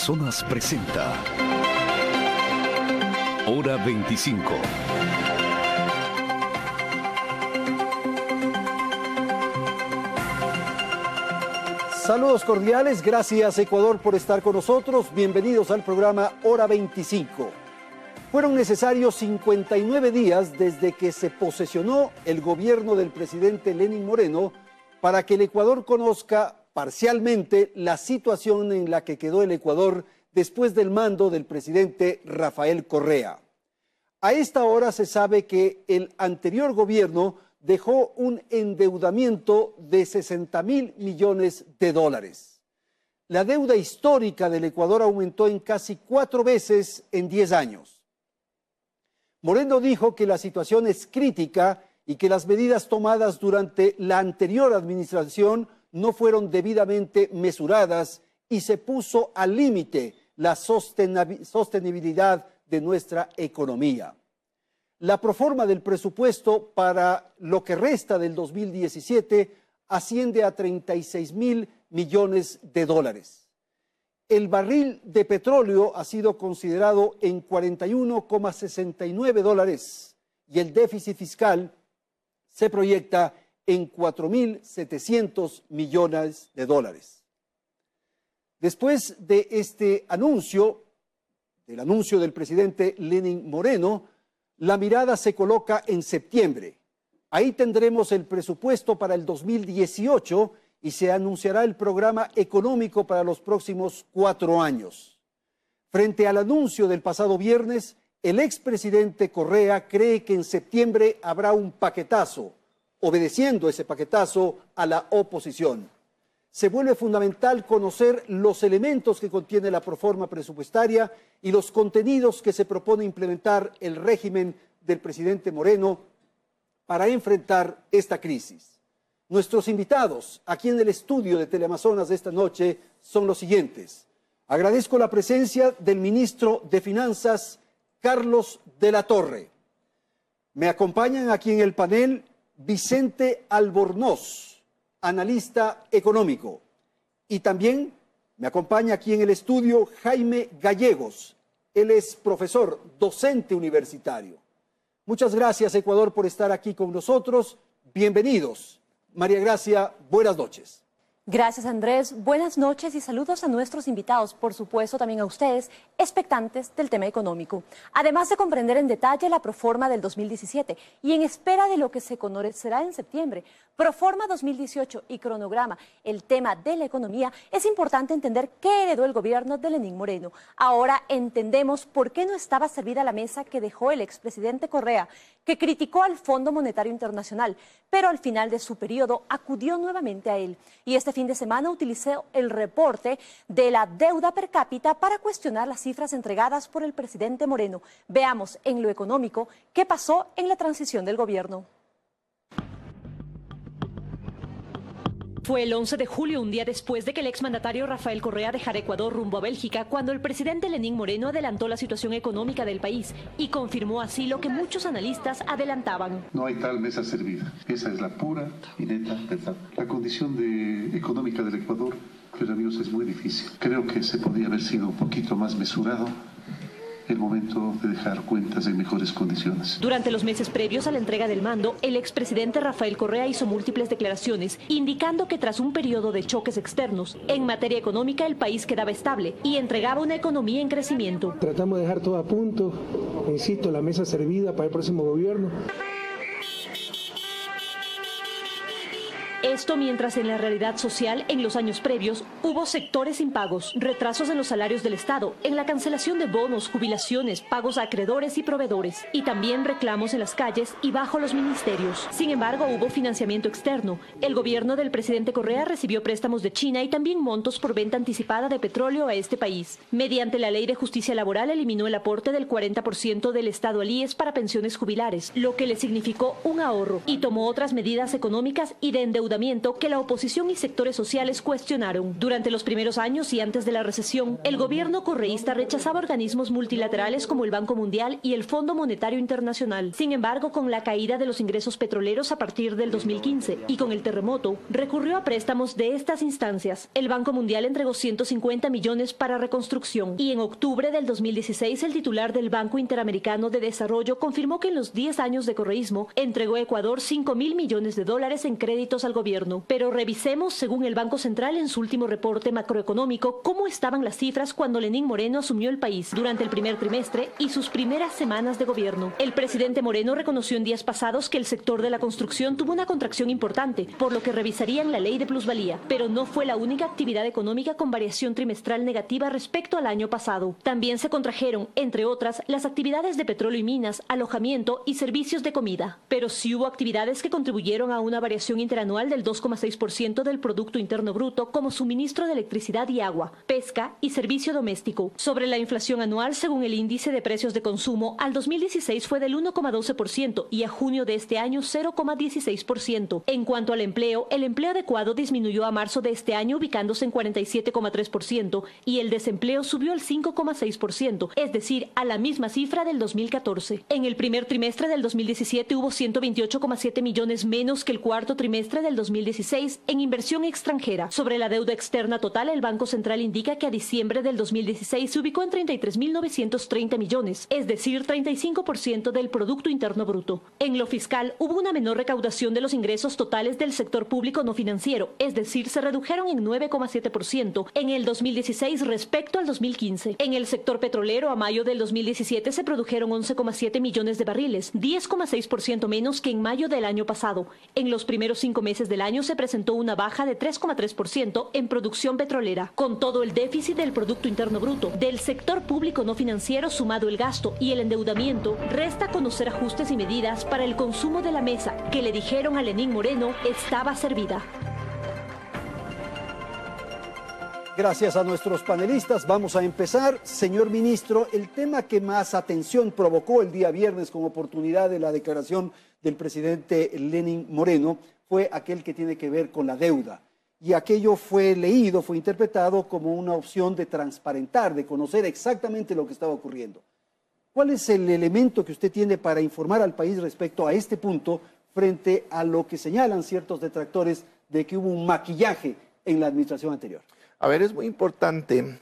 Teleamazonas presenta Hora 25. Saludos cordiales, gracias Ecuador por estar con nosotros. Bienvenidos al programa Hora 25. Fueron necesarios 59 días desde que se posesionó el gobierno del presidente Lenín Moreno para que el Ecuador conozca parcialmente la situación en la que quedó el Ecuador después del mando del presidente Rafael Correa. A esta hora se sabe que el anterior gobierno dejó un endeudamiento de 60.000 millones de dólares. La deuda histórica del Ecuador aumentó en casi 4 veces en 10 años. Moreno dijo que la situación es crítica y que las medidas tomadas durante la anterior administración no fueron debidamente mesuradas y se puso al límite la sostenibilidad de nuestra economía. La proforma del presupuesto para lo que resta del 2017 asciende a 36.000 millones de dólares. El barril de petróleo ha sido considerado en 41,69 dólares y el déficit fiscal se proyecta en 4.700 millones de dólares. Después de este anuncio, del anuncio del presidente Lenín Moreno, la mirada se coloca en septiembre. Ahí tendremos el presupuesto para el 2018 y se anunciará el programa económico para los próximos 4 años. Frente al anuncio del pasado viernes, el expresidente Correa cree que en septiembre habrá un paquetazo, obedeciendo ese paquetazo a la oposición. Se vuelve fundamental conocer los elementos que contiene la proforma presupuestaria y los contenidos que se propone implementar el régimen del presidente Moreno para enfrentar esta crisis. Nuestros invitados aquí en el estudio de Teleamazonas de esta noche son los siguientes. Agradezco la presencia del ministro de Finanzas, Carlos de la Torre. Me acompañan aquí en el panel Vicente Albornoz, analista económico. Y también me acompaña aquí en el estudio Jaime Gallegos. Él es profesor, docente universitario. Muchas gracias, Ecuador, por estar aquí con nosotros. Bienvenidos. María Gracia, buenas noches. Gracias, Andrés. Buenas noches y saludos a nuestros invitados, por supuesto también a ustedes, expectantes del tema económico. Además de comprender en detalle la proforma del 2017 y en espera de lo que se conocerá en septiembre, proforma 2018 y cronograma, el tema de la economía, es importante entender qué heredó el gobierno de Lenín Moreno. Ahora entendemos por qué no estaba servida la mesa que dejó el expresidente Correa, que criticó al Fondo Monetario Internacional, pero al final de su periodo acudió nuevamente a él. Y este fin de semana utilizó el reporte de la deuda per cápita para cuestionar las cifras entregadas por el presidente Moreno. Veamos en lo económico qué pasó en la transición del gobierno. Fue el 11 de julio, un día después de que el exmandatario Rafael Correa dejara Ecuador rumbo a Bélgica, cuando el presidente Lenín Moreno adelantó la situación económica del país y confirmó así lo que muchos analistas adelantaban. No hay tal mesa servida. Esa es la pura y neta verdad. La condición económica del Ecuador, pues amigos, es muy difícil. Creo que se podría haber sido un poquito más mesurado el momento de dejar cuentas en mejores condiciones. Durante los meses previos a la entrega del mando, el expresidente Rafael Correa hizo múltiples declaraciones, indicando que tras un periodo de choques externos, en materia económica el país quedaba estable y entregaba una economía en crecimiento. Tratamos de dejar todo a punto, insisto, la mesa servida para el próximo gobierno. Esto mientras en la realidad social, en los años previos, hubo sectores impagos, retrasos en los salarios del Estado, en la cancelación de bonos, jubilaciones, pagos a acreedores y proveedores, y también reclamos en las calles y bajo los ministerios. Sin embargo, hubo financiamiento externo. El gobierno del presidente Correa recibió préstamos de China y también montos por venta anticipada de petróleo a este país. Mediante la Ley de Justicia Laboral eliminó el aporte del 40% del Estado al IES para pensiones jubilares, lo que le significó un ahorro, y tomó otras medidas económicas y de endeudamiento endeudamiento que la oposición y sectores sociales cuestionaron. Durante los primeros años y antes de la recesión, el gobierno correísta rechazaba organismos multilaterales como el Banco Mundial y el Fondo Monetario Internacional. Sin embargo, con la caída de los ingresos petroleros a partir del 2015 y con el terremoto, recurrió a préstamos de estas instancias. El Banco Mundial entregó 150 millones para reconstrucción y en octubre del 2016 el titular del Banco Interamericano de Desarrollo confirmó que en los 10 años de correísmo entregó a Ecuador 5.000 millones de dólares en créditos al gobierno. Pero revisemos, según el Banco Central en su último reporte macroeconómico, cómo estaban las cifras cuando Lenín Moreno asumió el país durante el primer trimestre y sus primeras semanas de gobierno. El presidente Moreno reconoció en días pasados que el sector de la construcción tuvo una contracción importante, por lo que revisarían la ley de plusvalía, pero no fue la única actividad económica con variación trimestral negativa respecto al año pasado. También se contrajeron, entre otras, las actividades de petróleo y minas, alojamiento y servicios de comida. Pero sí hubo actividades que contribuyeron a una variación interanual del 2,6% del Producto Interno Bruto, como suministro de electricidad y agua, pesca y servicio doméstico. Sobre la inflación anual, según el índice de precios de consumo, al 2016 fue del 1,12% y a junio de este año 0,16%. En cuanto al empleo, el empleo adecuado disminuyó a marzo de este año ubicándose en 47,3% y el desempleo subió al 5,6%, es decir, a la misma cifra del 2014. En el primer trimestre del 2017 hubo 128,7 millones menos que el cuarto trimestre del 2016 en inversión extranjera. Sobre la deuda externa total, el Banco Central indica que a diciembre del 2016 se ubicó en 33.930 millones, es decir, 35% del Producto Interno Bruto. En lo fiscal, hubo una menor recaudación de los ingresos totales del sector público no financiero, es decir, se redujeron en 9,7% en el 2016 respecto al 2015. En el sector petrolero, a mayo del 2017 se produjeron 11,7 millones de barriles, 10,6% menos que en mayo del año pasado. En los primeros 5 meses del año se presentó una baja de 3,3% en producción petrolera. Con todo el déficit del Producto Interno Bruto del sector público no financiero sumado el gasto y el endeudamiento, resta conocer ajustes y medidas para el consumo de la mesa que le dijeron a Lenín Moreno estaba servida. Gracias a nuestros panelistas. Vamos a empezar. Señor ministro, el tema que más atención provocó el día viernes con oportunidad de la declaración del presidente Lenín Moreno fue aquel que tiene que ver con la deuda. Y aquello fue leído, fue interpretado como una opción de transparentar, de conocer exactamente lo que estaba ocurriendo. ¿Cuál es el elemento que usted tiene para informar al país respecto a este punto frente a lo que señalan ciertos detractores de que hubo un maquillaje en la administración anterior? A ver, es muy importante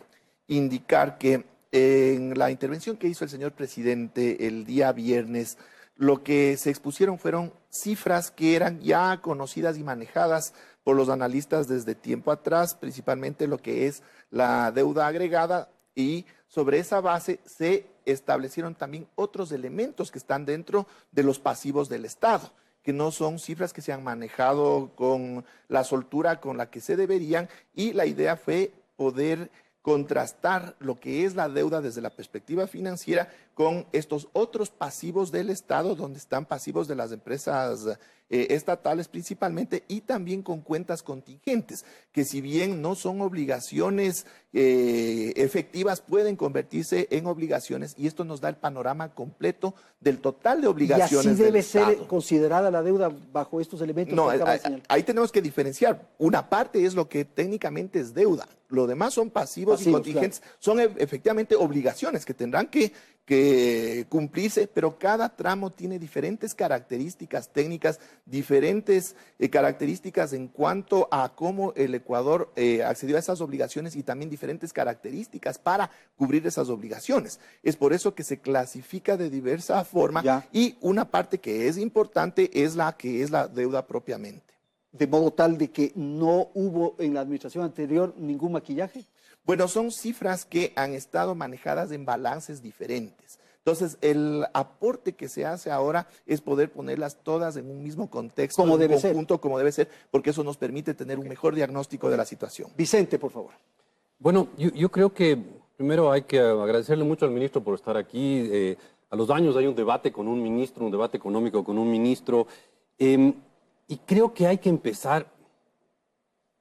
indicar que en la intervención que hizo el señor presidente el día viernes, lo que se expusieron fueron cifras que eran ya conocidas y manejadas por los analistas desde tiempo atrás, principalmente lo que es la deuda agregada, y sobre esa base se establecieron también otros elementos que están dentro de los pasivos del Estado, que no son cifras que se han manejado con la soltura con la que se deberían, y la idea fue poder contrastar lo que es la deuda desde la perspectiva financiera con estos otros pasivos del Estado, donde están pasivos de las empresas estatales principalmente, y también con cuentas contingentes, que si bien no son obligaciones efectivas, pueden convertirse en obligaciones, y esto nos da el panorama completo del total de obligaciones ¿Y así debe del ser Estado. considerada la deuda bajo estos elementos No, que acaba de señalar? ahí tenemos que diferenciar. Una parte es lo que técnicamente es deuda, lo demás son pasivos y contingentes, claro. son efectivamente obligaciones que tendrán que cumplirse, pero cada tramo tiene diferentes características técnicas, diferentes características en cuanto a cómo el Ecuador accedió a esas obligaciones, y también diferentes características para cubrir esas obligaciones. Es por eso que se clasifica de diversa forma, y una parte que es importante es la que es la deuda propiamente. De modo tal de que no hubo en la administración anterior ningún maquillaje. Bueno, son cifras que han estado manejadas en balances diferentes. Entonces, el aporte que se hace ahora es poder ponerlas todas en un mismo contexto, como en un conjunto, como debe ser, porque eso nos permite tener un mejor diagnóstico de la situación. Vicente, por favor. Bueno, yo creo que primero hay que agradecerle mucho al ministro por estar aquí. A los años hay un debate con un ministro, un debate económico con un ministro, y creo que hay que empezar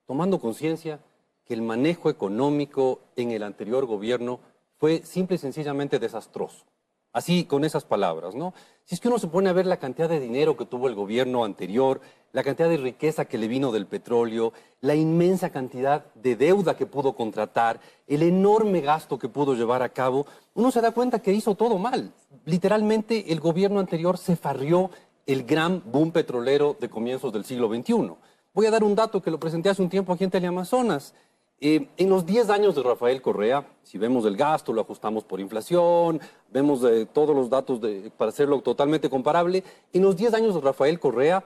tomando conciencia que el manejo económico en el anterior gobierno fue simple y sencillamente desastroso. Así, con esas palabras, ¿no? Si es que uno se pone a ver la cantidad de dinero que tuvo el gobierno anterior, la cantidad de riqueza que le vino del petróleo, la inmensa cantidad de deuda que pudo contratar, el enorme gasto que pudo llevar a cabo, uno se da cuenta que hizo todo mal. Literalmente, el gobierno anterior se farrió el gran boom petrolero de comienzos del siglo XXI. Voy a dar un dato que lo presenté hace un tiempo aquí en Teleamazonas. En los 10 años de Rafael Correa, si vemos el gasto, lo ajustamos por inflación, vemos todos los datos para hacerlo totalmente comparable, en los 10 años de Rafael Correa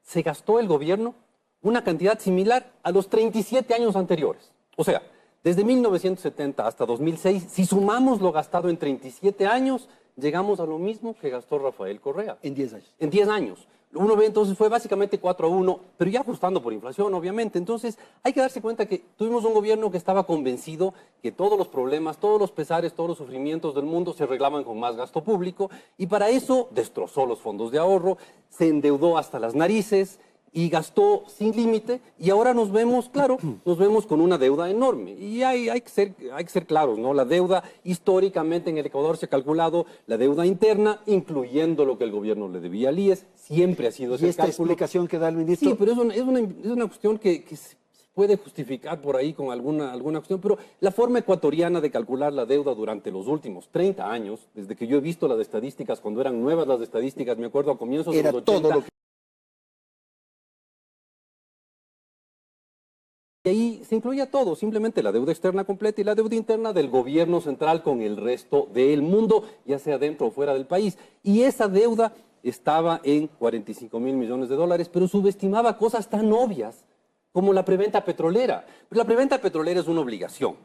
se gastó el gobierno una cantidad similar a los 37 años anteriores. O sea, desde 1970 hasta 2006, si sumamos lo gastado en 37 años, llegamos a lo mismo que gastó Rafael Correa. En 10 años. En 10 años. Uno ve entonces fue básicamente 4-1, pero ya ajustando por inflación, obviamente. Entonces hay que darse cuenta que tuvimos un gobierno que estaba convencido que todos los problemas, todos los pesares, todos los sufrimientos del mundo se arreglaban con más gasto público y para eso destrozó los fondos de ahorro, se endeudó hasta las narices y gastó sin límite y ahora nos vemos, claro, nos vemos con una deuda enorme. Y hay que ser claros, ¿no? La deuda históricamente en el Ecuador se ha calculado, la deuda interna, incluyendo lo que el gobierno le debía al IES, siempre ha sido ese ¿Y esta cálculo. explicación que da el ministro? Sí, pero es una cuestión que se puede justificar por ahí con alguna cuestión, pero la forma ecuatoriana de calcular la deuda durante los últimos 30 años, desde que yo he visto las estadísticas, cuando eran nuevas las estadísticas, me acuerdo a comienzos de Era los 80, todo lo que... Y ahí se incluía todo, simplemente la deuda externa completa y la deuda interna del gobierno central con el resto del mundo, ya sea dentro o fuera del país. Y esa deuda estaba en 45.000 millones de dólares, pero subestimaba cosas tan obvias como la preventa petrolera. Pues la preventa petrolera es una obligación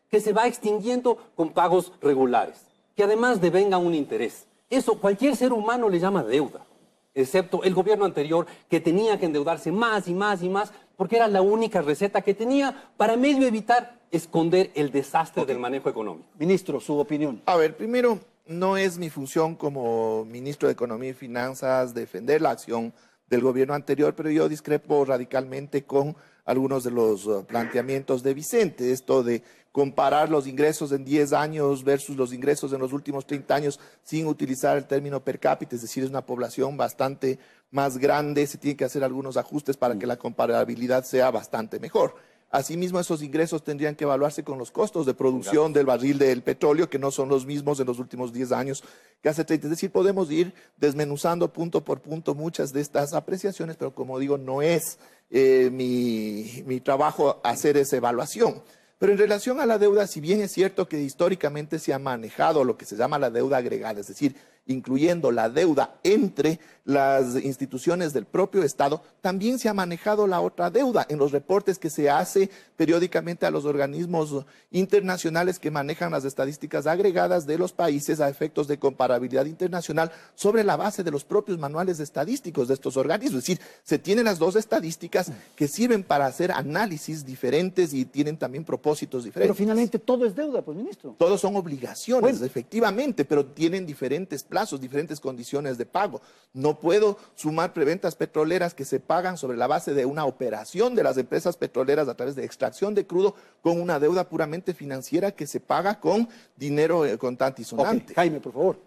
que se va extinguiendo con pagos regulares, que además devenga un interés. Eso cualquier ser humano le llama deuda, excepto el gobierno anterior que tenía que endeudarse más y más y más, porque era la única receta que tenía para medio evitar esconder el desastre del manejo económico. Ministro, su opinión. A ver, primero, no es mi función como ministro de Economía y Finanzas defender la acción del gobierno anterior, pero yo discrepo radicalmente con algunos de los planteamientos de Vicente, esto de comparar los ingresos en 10 años versus los ingresos en los últimos 30 años sin utilizar el término per cápita, es decir, es una población bastante más grande, se tienen que hacer algunos ajustes para que la comparabilidad sea bastante mejor. Asimismo, esos ingresos tendrían que evaluarse con los costos de producción del barril del petróleo, que no son los mismos en los últimos 10 años que hace 30. Es decir, podemos ir desmenuzando punto por punto muchas de estas apreciaciones, pero como digo, no es mi trabajo hacer esa evaluación. Pero en relación a la deuda, si bien es cierto que históricamente se ha manejado lo que se llama la deuda agregada, es decir, incluyendo la deuda entre las instituciones del propio Estado, también se ha manejado la otra deuda en los reportes que se hace periódicamente a los organismos internacionales que manejan las estadísticas agregadas de los países a efectos de comparabilidad internacional sobre la base de los propios manuales estadísticos de estos organismos. Es decir, se tienen las dos estadísticas que sirven para hacer análisis diferentes y tienen también propósitos diferentes. Pero finalmente todo es deuda, pues, ministro. Todos son obligaciones, efectivamente, pero tienen diferentes plazos, diferentes condiciones de pago. No puedo sumar preventas petroleras que se pagan sobre la base de una operación de las empresas petroleras a través de extracción de crudo con una deuda puramente financiera que se paga con dinero contante y sonante. Jaime, por favor.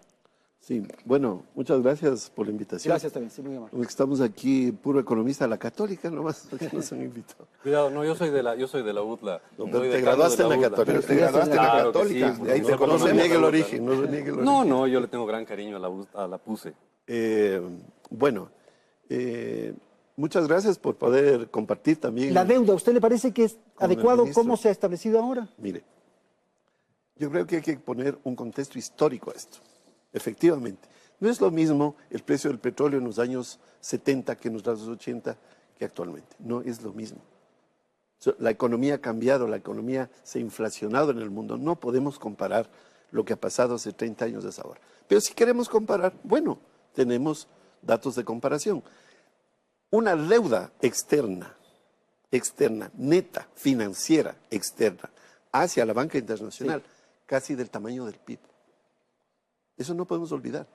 Sí, bueno, muchas gracias por la invitación. Gracias también, sí, muy amable. Estamos aquí, puro economista de la Católica, nomás nos han invitado. Cuidado, no, yo soy de la UTLA. No, pero te graduaste en la Católica. Pero te graduaste en la Claro que Católica. sí, De ahí te No se conocemos. niegue el origen, no se niegue el origen. No, yo le tengo gran cariño a la PUCE. Bueno, muchas gracias por poder compartir también. La deuda, ¿a usted le parece que es Con el adecuado ministro. cómo se ha establecido ahora? Mire, yo creo que hay que poner un contexto histórico a esto. Efectivamente, no es lo mismo el precio del petróleo en los años 70 que en los años 80 que actualmente. No es lo mismo. La economía ha cambiado, la economía se ha inflacionado en el mundo. No podemos comparar lo que ha pasado hace 30 años de ahora. Pero si queremos comparar, bueno, tenemos datos de comparación. Una deuda externa, neta, financiera, externa, hacia la banca internacional, casi del tamaño del PIB. Eso no podemos olvidar.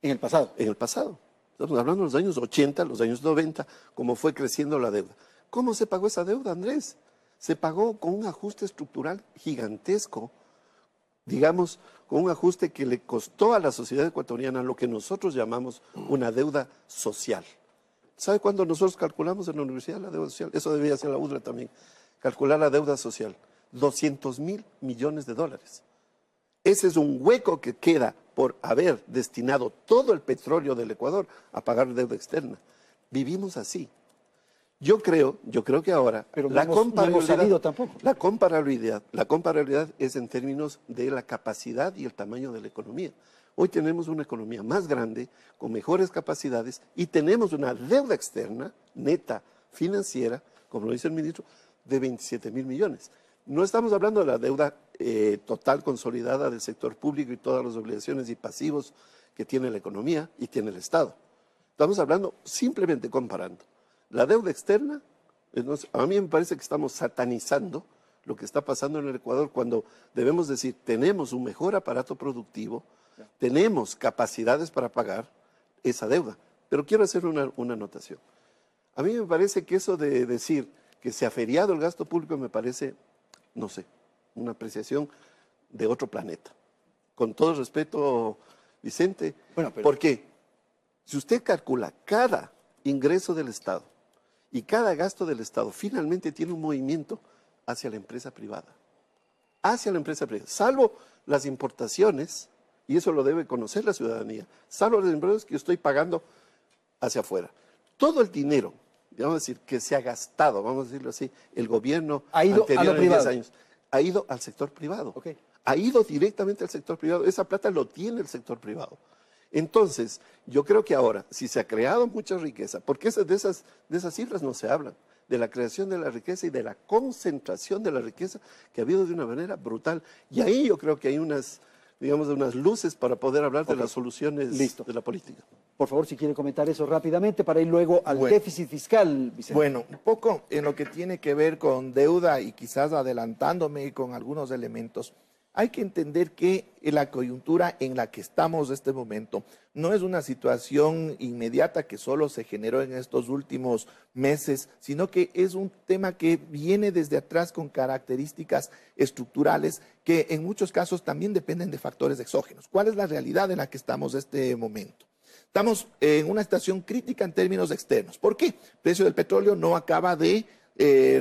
En el pasado. En el pasado. Estamos hablando de los años 80, los años 90, cómo fue creciendo la deuda. ¿Cómo se pagó esa deuda, Andrés? Se pagó con un ajuste estructural gigantesco, digamos, con un ajuste que le costó a la sociedad ecuatoriana lo que nosotros llamamos una deuda social. ¿Sabe cuándo nosotros calculamos en la universidad la deuda social? Eso debería hacer la UDRA también. Calcular la deuda social. 200.000 millones de dólares. Ese es un hueco que queda por haber destinado todo el petróleo del Ecuador a pagar deuda externa. Vivimos así. Yo creo que ahora pero no hemos salido tampoco. La comparabilidad es en términos de la capacidad y el tamaño de la economía. Hoy tenemos una economía más grande, con mejores capacidades, y tenemos una deuda externa, neta, financiera, como lo dice el ministro, de 27.000 millones. No estamos hablando de la deuda total consolidada del sector público y todas las obligaciones y pasivos que tiene la economía y tiene el Estado. Estamos hablando simplemente comparando. La deuda externa, a mí me parece que estamos satanizando lo que está pasando en el Ecuador cuando debemos decir, tenemos un mejor aparato productivo, tenemos capacidades para pagar esa deuda. Pero quiero hacer una anotación. A mí me parece que eso de decir que se ha feriado el gasto público me parece, no sé, una apreciación de otro planeta. Con todo respeto, Vicente, ¿por qué? Si usted calcula cada ingreso del Estado y cada gasto del Estado, finalmente tiene un movimiento hacia la empresa privada. Hacia la empresa privada. Salvo las importaciones, y eso lo debe conocer la ciudadanía, salvo las importaciones que yo estoy pagando hacia afuera. Todo el dinero, vamos a decir, que se ha gastado, vamos a decirlo así, el gobierno ha ido anterior a lo en 10 privado. años, ha ido al sector privado. Okay. Ha ido directamente al sector privado. Esa plata lo tiene el sector privado. Entonces, yo creo que ahora, si se ha creado mucha riqueza, porque de esas cifras no se hablan, de la creación de la riqueza y de la concentración de la riqueza que ha habido de una manera brutal. Y ahí yo creo que hay unas luces para poder hablar de las soluciones de la política. Por favor, si quiere comentar eso rápidamente para ir luego al déficit fiscal, Vicente. Bueno, un poco en lo que tiene que ver con deuda y quizás adelantándome con algunos elementos. Hay que entender que la coyuntura en la que estamos en este momento no es una situación inmediata que solo se generó en estos últimos meses, sino que es un tema que viene desde atrás con características estructurales que en muchos casos también dependen de factores exógenos. ¿Cuál es la realidad en la que estamos en este momento? Estamos en una situación crítica en términos externos. ¿Por qué? El precio del petróleo no acaba de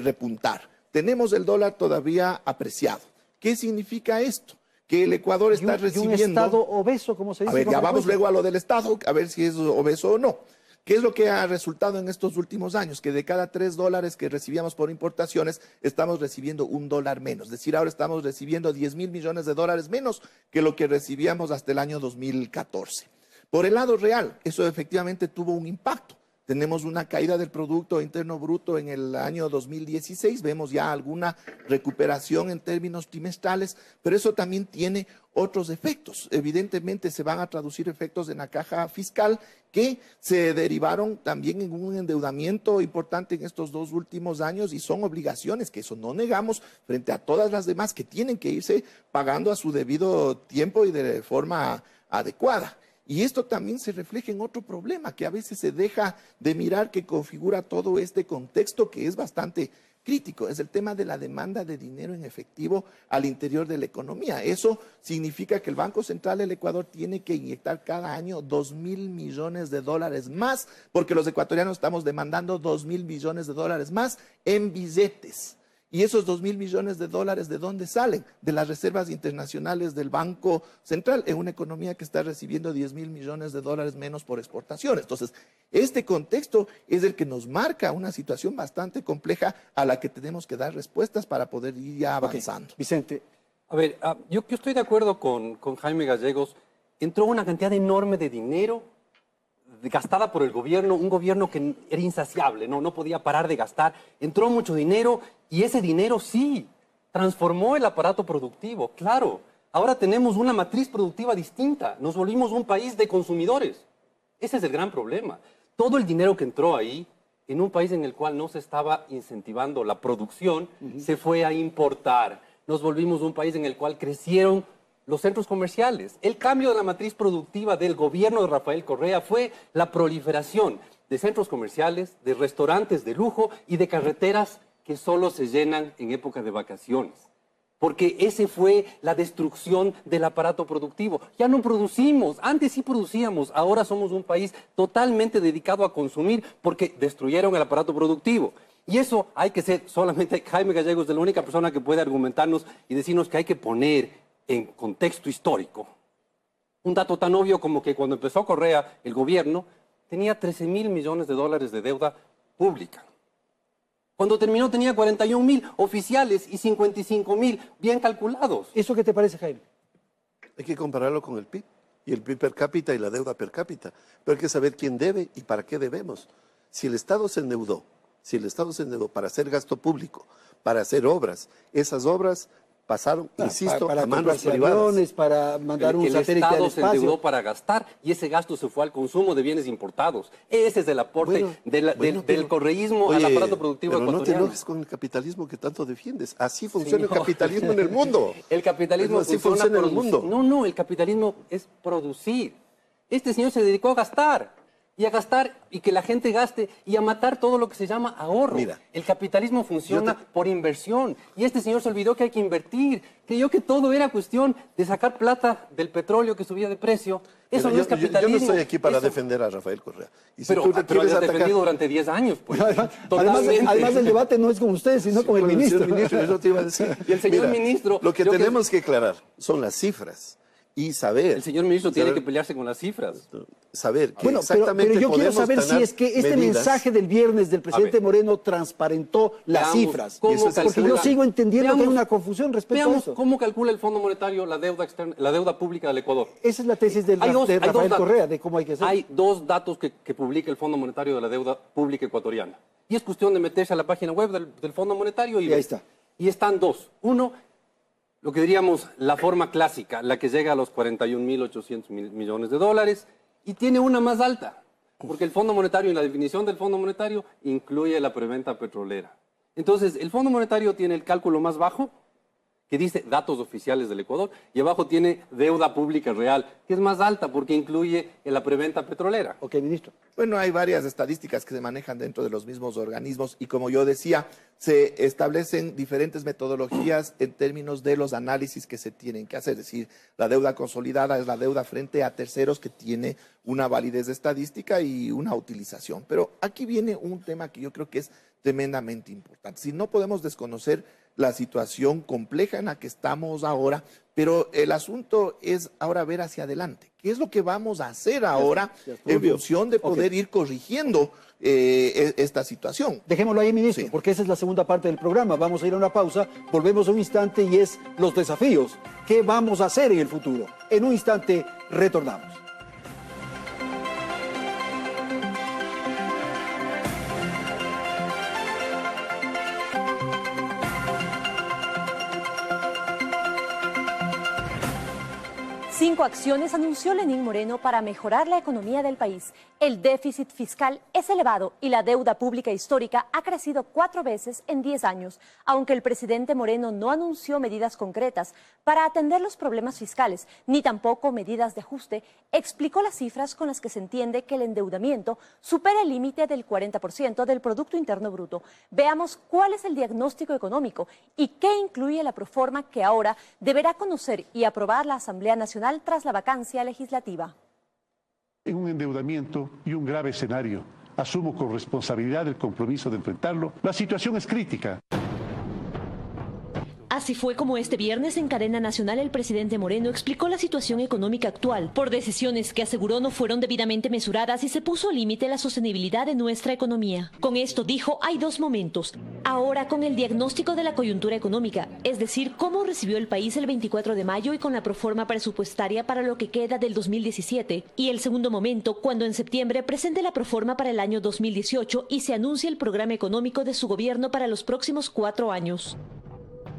repuntar. Tenemos el dólar todavía apreciado. ¿Qué significa esto? Que el Ecuador está recibiendo... ¿Y un Estado obeso, como se dice? A ver, ya vamos luego a lo del Estado, a ver si es obeso o no. ¿Qué es lo que ha resultado en estos últimos años? Que de cada $3 que recibíamos por importaciones, estamos recibiendo $1 menos. Es decir, ahora estamos recibiendo 10.000 millones de dólares menos que lo que recibíamos hasta el año 2014. Por el lado real, eso efectivamente tuvo un impacto. Tenemos una caída del Producto Interno Bruto en el año 2016, vemos ya alguna recuperación en términos trimestrales, pero eso también tiene otros efectos. Evidentemente se van a traducir efectos en la caja fiscal que se derivaron también en un endeudamiento importante en estos 2 últimos años y son obligaciones que eso no negamos frente a todas las demás que tienen que irse pagando a su debido tiempo y de forma adecuada. Y esto también se refleja en otro problema que a veces se deja de mirar que configura todo este contexto que es bastante crítico. Es el tema de la demanda de dinero en efectivo al interior de la economía. Eso significa que el Banco Central del Ecuador tiene que inyectar cada año 2.000 millones de dólares más, porque los ecuatorianos estamos demandando 2.000 millones de dólares más en billetes. ¿Y esos 2.000 millones de dólares de dónde salen? De las reservas internacionales del Banco Central, en una economía que está recibiendo 10.000 millones de dólares menos por exportaciones. Entonces, este contexto es el que nos marca una situación bastante compleja a la que tenemos que dar respuestas para poder ir ya avanzando. Vicente. A ver, yo estoy de acuerdo con Jaime Gallegos. Entró una cantidad enorme de dinero gastada por el gobierno, un gobierno que era insaciable, no podía parar de gastar. Entró mucho dinero y ese dinero sí transformó el aparato productivo, claro. Ahora tenemos una matriz productiva distinta, nos volvimos un país de consumidores. Ese es el gran problema. Todo el dinero que entró ahí, en un país en el cual no se estaba incentivando la producción, se fue a importar. Nos volvimos un país en el cual crecieron los centros comerciales. El cambio de la matriz productiva del gobierno de Rafael Correa fue la proliferación de centros comerciales, de restaurantes de lujo y de carreteras que solo se llenan en época de vacaciones. porque ese fue la destrucción del aparato productivo. Ya no producimos, antes sí producíamos, ahora somos un país totalmente dedicado a consumir porque destruyeron el aparato productivo. Y eso hay que ser, solamente Jaime Gallegos es la única persona que puede argumentarnos y decirnos que hay que poner en contexto histórico. Un dato tan obvio como que cuando empezó Correa, el gobierno tenía 13.000 millones de dólares de deuda pública. Cuando terminó tenía 41.000 oficiales y 55.000 bien calculados. ¿Eso qué te parece, Jaime? Hay que compararlo con el PIB, y el PIB per cápita y la deuda per cápita. Pero hay que saber quién debe y para qué debemos. Si el Estado se endeudó para hacer gasto público, para hacer obras, esas obras pasaron, insisto, para a manos comprarse privadas. Aviones, para mandar un satélite al El Estado espacio. se endeudó para gastar y ese gasto se fue al consumo de bienes importados. Ese es el aporte del correísmo al aparato productivo pero ecuatoriano. no te enojes con el capitalismo que tanto defiendes. Así funciona el capitalismo en el mundo. El capitalismo así funciona en el mundo. No, el capitalismo es producir. Este señor se dedicó a gastar. Y a gastar y que la gente gaste y a matar todo lo que se llama ahorro. Mira, el capitalismo funciona por inversión y este señor se olvidó que hay que invertir. Creyó que todo era cuestión de sacar plata del petróleo que subía de precio. Eso no es capitalismo. Yo no estoy aquí para defender a Rafael Correa. Y si pero tú lo has defendido durante 10 años. Pues. Además el debate no es con ustedes, sino con el ministro. Eso te iba a decir. Y el señor ministro... Lo que tenemos que aclarar son las cifras. Y saber. El señor ministro tiene que pelearse con las cifras. Saber que bueno, exactamente pero yo quiero saber si es que este medidas. mensaje del viernes del presidente Moreno transparentó las cifras. Porque yo sigo entendiendo que hay una confusión respecto a eso. ¿Cómo calcula el Fondo Monetario la deuda externa, la deuda pública del Ecuador? Esa es la tesis de Rafael Correa, de cómo hay que hacer. Hay dos datos que publica el Fondo Monetario de la deuda pública ecuatoriana. Y es cuestión de meterse a la página web del Fondo Monetario y ahí está. Y están dos. Uno, lo que diríamos la forma clásica, la que llega a los 41.800 millones de dólares y tiene una más alta, porque el Fondo Monetario, en la definición del Fondo Monetario, incluye la preventa petrolera. Entonces, el Fondo Monetario tiene el cálculo más bajo, que dice datos oficiales del Ecuador, y abajo tiene deuda pública real, que es más alta porque incluye la preventa petrolera. Ok, ministro. Bueno, hay varias estadísticas que se manejan dentro de los mismos organismos y como yo decía, se establecen diferentes metodologías en términos de los análisis que se tienen que hacer. Es decir, la deuda consolidada es la deuda frente a terceros que tiene una validez estadística y una utilización. Pero aquí viene un tema que yo creo que es tremendamente importante. Si no podemos desconocer la situación compleja en la que estamos ahora, pero el asunto es ahora ver hacia adelante. ¿Qué es lo que vamos a hacer ahora en función de poder ir corrigiendo esta situación? Dejémoslo ahí, ministro, porque esa es la segunda parte del programa. Vamos a ir a una pausa, volvemos un instante y es los desafíos. ¿Qué vamos a hacer en el futuro? En un instante retornamos. Cinco acciones anunció Lenín Moreno para mejorar la economía del país. El déficit fiscal es elevado y la deuda pública histórica ha crecido 4 veces en 10 años, aunque el presidente Moreno no anunció medidas concretas para atender los problemas fiscales, ni tampoco medidas de ajuste, explicó las cifras con las que se entiende que el endeudamiento supera el límite del 40% del Producto Interno Bruto. Veamos cuál es el diagnóstico económico y qué incluye la proforma que ahora deberá conocer y aprobar la Asamblea Nacional tras la vacancia legislativa. En un endeudamiento y un grave escenario, asumo con responsabilidad el compromiso de enfrentarlo. La situación es crítica. Así fue como este viernes en cadena nacional el presidente Moreno explicó la situación económica actual por decisiones que aseguró no fueron debidamente mesuradas y se puso límite a la sostenibilidad de nuestra economía. Con esto dijo, hay dos momentos. Ahora con el diagnóstico de la coyuntura económica, es decir, cómo recibió el país el 24 de mayo y con la proforma presupuestaria para lo que queda del 2017. Y el segundo momento, cuando en septiembre presente la proforma para el año 2018 y se anuncia el programa económico de su gobierno para los próximos 4 años.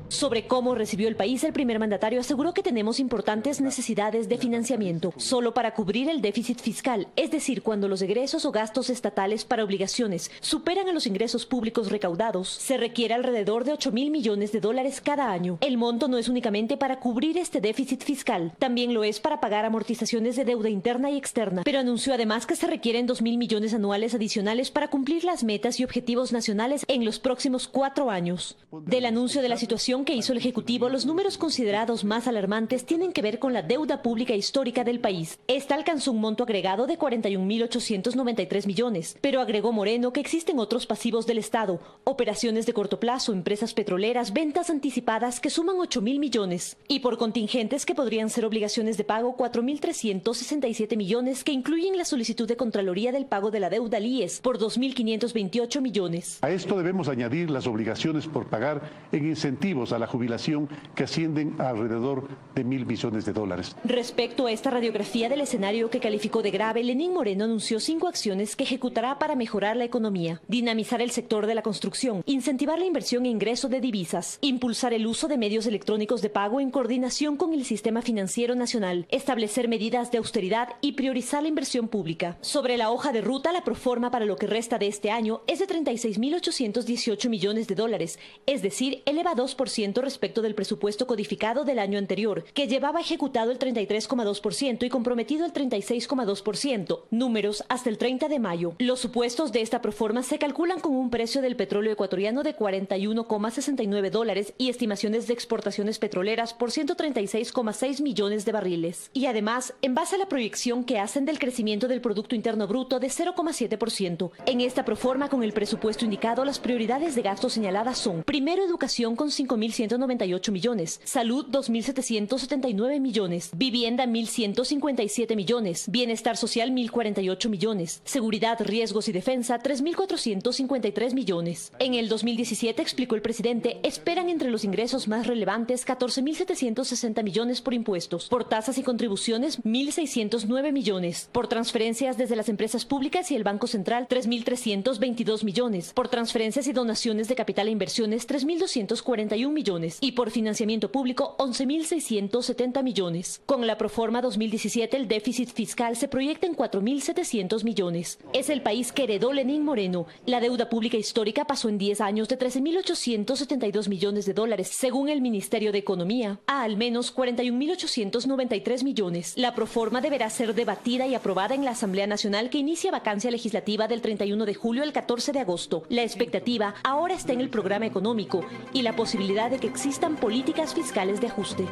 Sobre cómo recibió el país, el primer mandatario aseguró que tenemos importantes necesidades de financiamiento, solo para cubrir el déficit fiscal, es decir, cuando los egresos o gastos estatales para obligaciones superan a los ingresos públicos recaudados, se requiere alrededor de 8.000 millones de dólares cada año. El monto no es únicamente para cubrir este déficit fiscal, también lo es para pagar amortizaciones de deuda interna y externa, pero anunció además que se requieren 2.000 millones anuales adicionales para cumplir las metas y objetivos nacionales en los próximos 4 años. Del anuncio de la situación, revisión que hizo el Ejecutivo, los números considerados más alarmantes tienen que ver con la deuda pública histórica del país. Esta alcanzó un monto agregado de 41.893 millones, pero agregó Moreno que existen otros pasivos del Estado, operaciones de corto plazo, empresas petroleras, ventas anticipadas que suman 8.000 millones, y por contingentes que podrían ser obligaciones de pago 4.367 millones, que incluyen la solicitud de Contraloría del pago de la deuda al IES por 2.528 millones. A esto debemos añadir las obligaciones por pagar en incentivos a la jubilación que ascienden a alrededor de 1.000 millones de dólares. Respecto a esta radiografía del escenario que calificó de grave, Lenín Moreno anunció 5 acciones que ejecutará para mejorar la economía: dinamizar el sector de la construcción, incentivar la inversión e ingreso de divisas, impulsar el uso de medios electrónicos de pago en coordinación con el sistema financiero nacional, establecer medidas de austeridad y priorizar la inversión pública. Sobre la hoja de ruta, la proforma para lo que resta de este año es de 36.818 millones de dólares, es decir, eleva 2% respecto del presupuesto codificado del año anterior, que llevaba ejecutado el 33,2% y comprometido el 36,2%, números hasta el 30 de mayo. Los supuestos de esta proforma se calculan con un precio del petróleo ecuatoriano de 41,69 dólares y estimaciones de exportaciones petroleras por 136,6 millones de barriles. Y además, en base a la proyección que hacen del crecimiento del Producto Interno Bruto de 0,7%. En esta proforma, con el presupuesto indicado, las prioridades de gasto señaladas son: primero, educación con 5.198 millones, salud 2.779 millones, vivienda 1.157 millones, bienestar social 1.048 millones, seguridad, riesgos y defensa 3.453 millones. En el 2017, explicó el presidente, esperan entre los ingresos más relevantes 14.760 millones por impuestos, por tasas y contribuciones 1.609 millones, por transferencias desde las empresas públicas y el Banco Central 3.322 millones, por transferencias y donaciones de capital e inversiones 3.241 millones y por financiamiento público 11.670 millones. Con la proforma 2017, el déficit fiscal se proyecta en 4.700 millones. Es el país que heredó Lenín Moreno. La deuda pública histórica pasó en 10 años de 13.872 millones de dólares, según el Ministerio de Economía, a al menos 41.893 millones. La proforma deberá ser debatida y aprobada en la Asamblea Nacional, que inicia vacancia legislativa del 31 de julio al 14 de agosto. La expectativa ahora está en el programa económico y la posibilidad de que existan políticas fiscales de ajuste.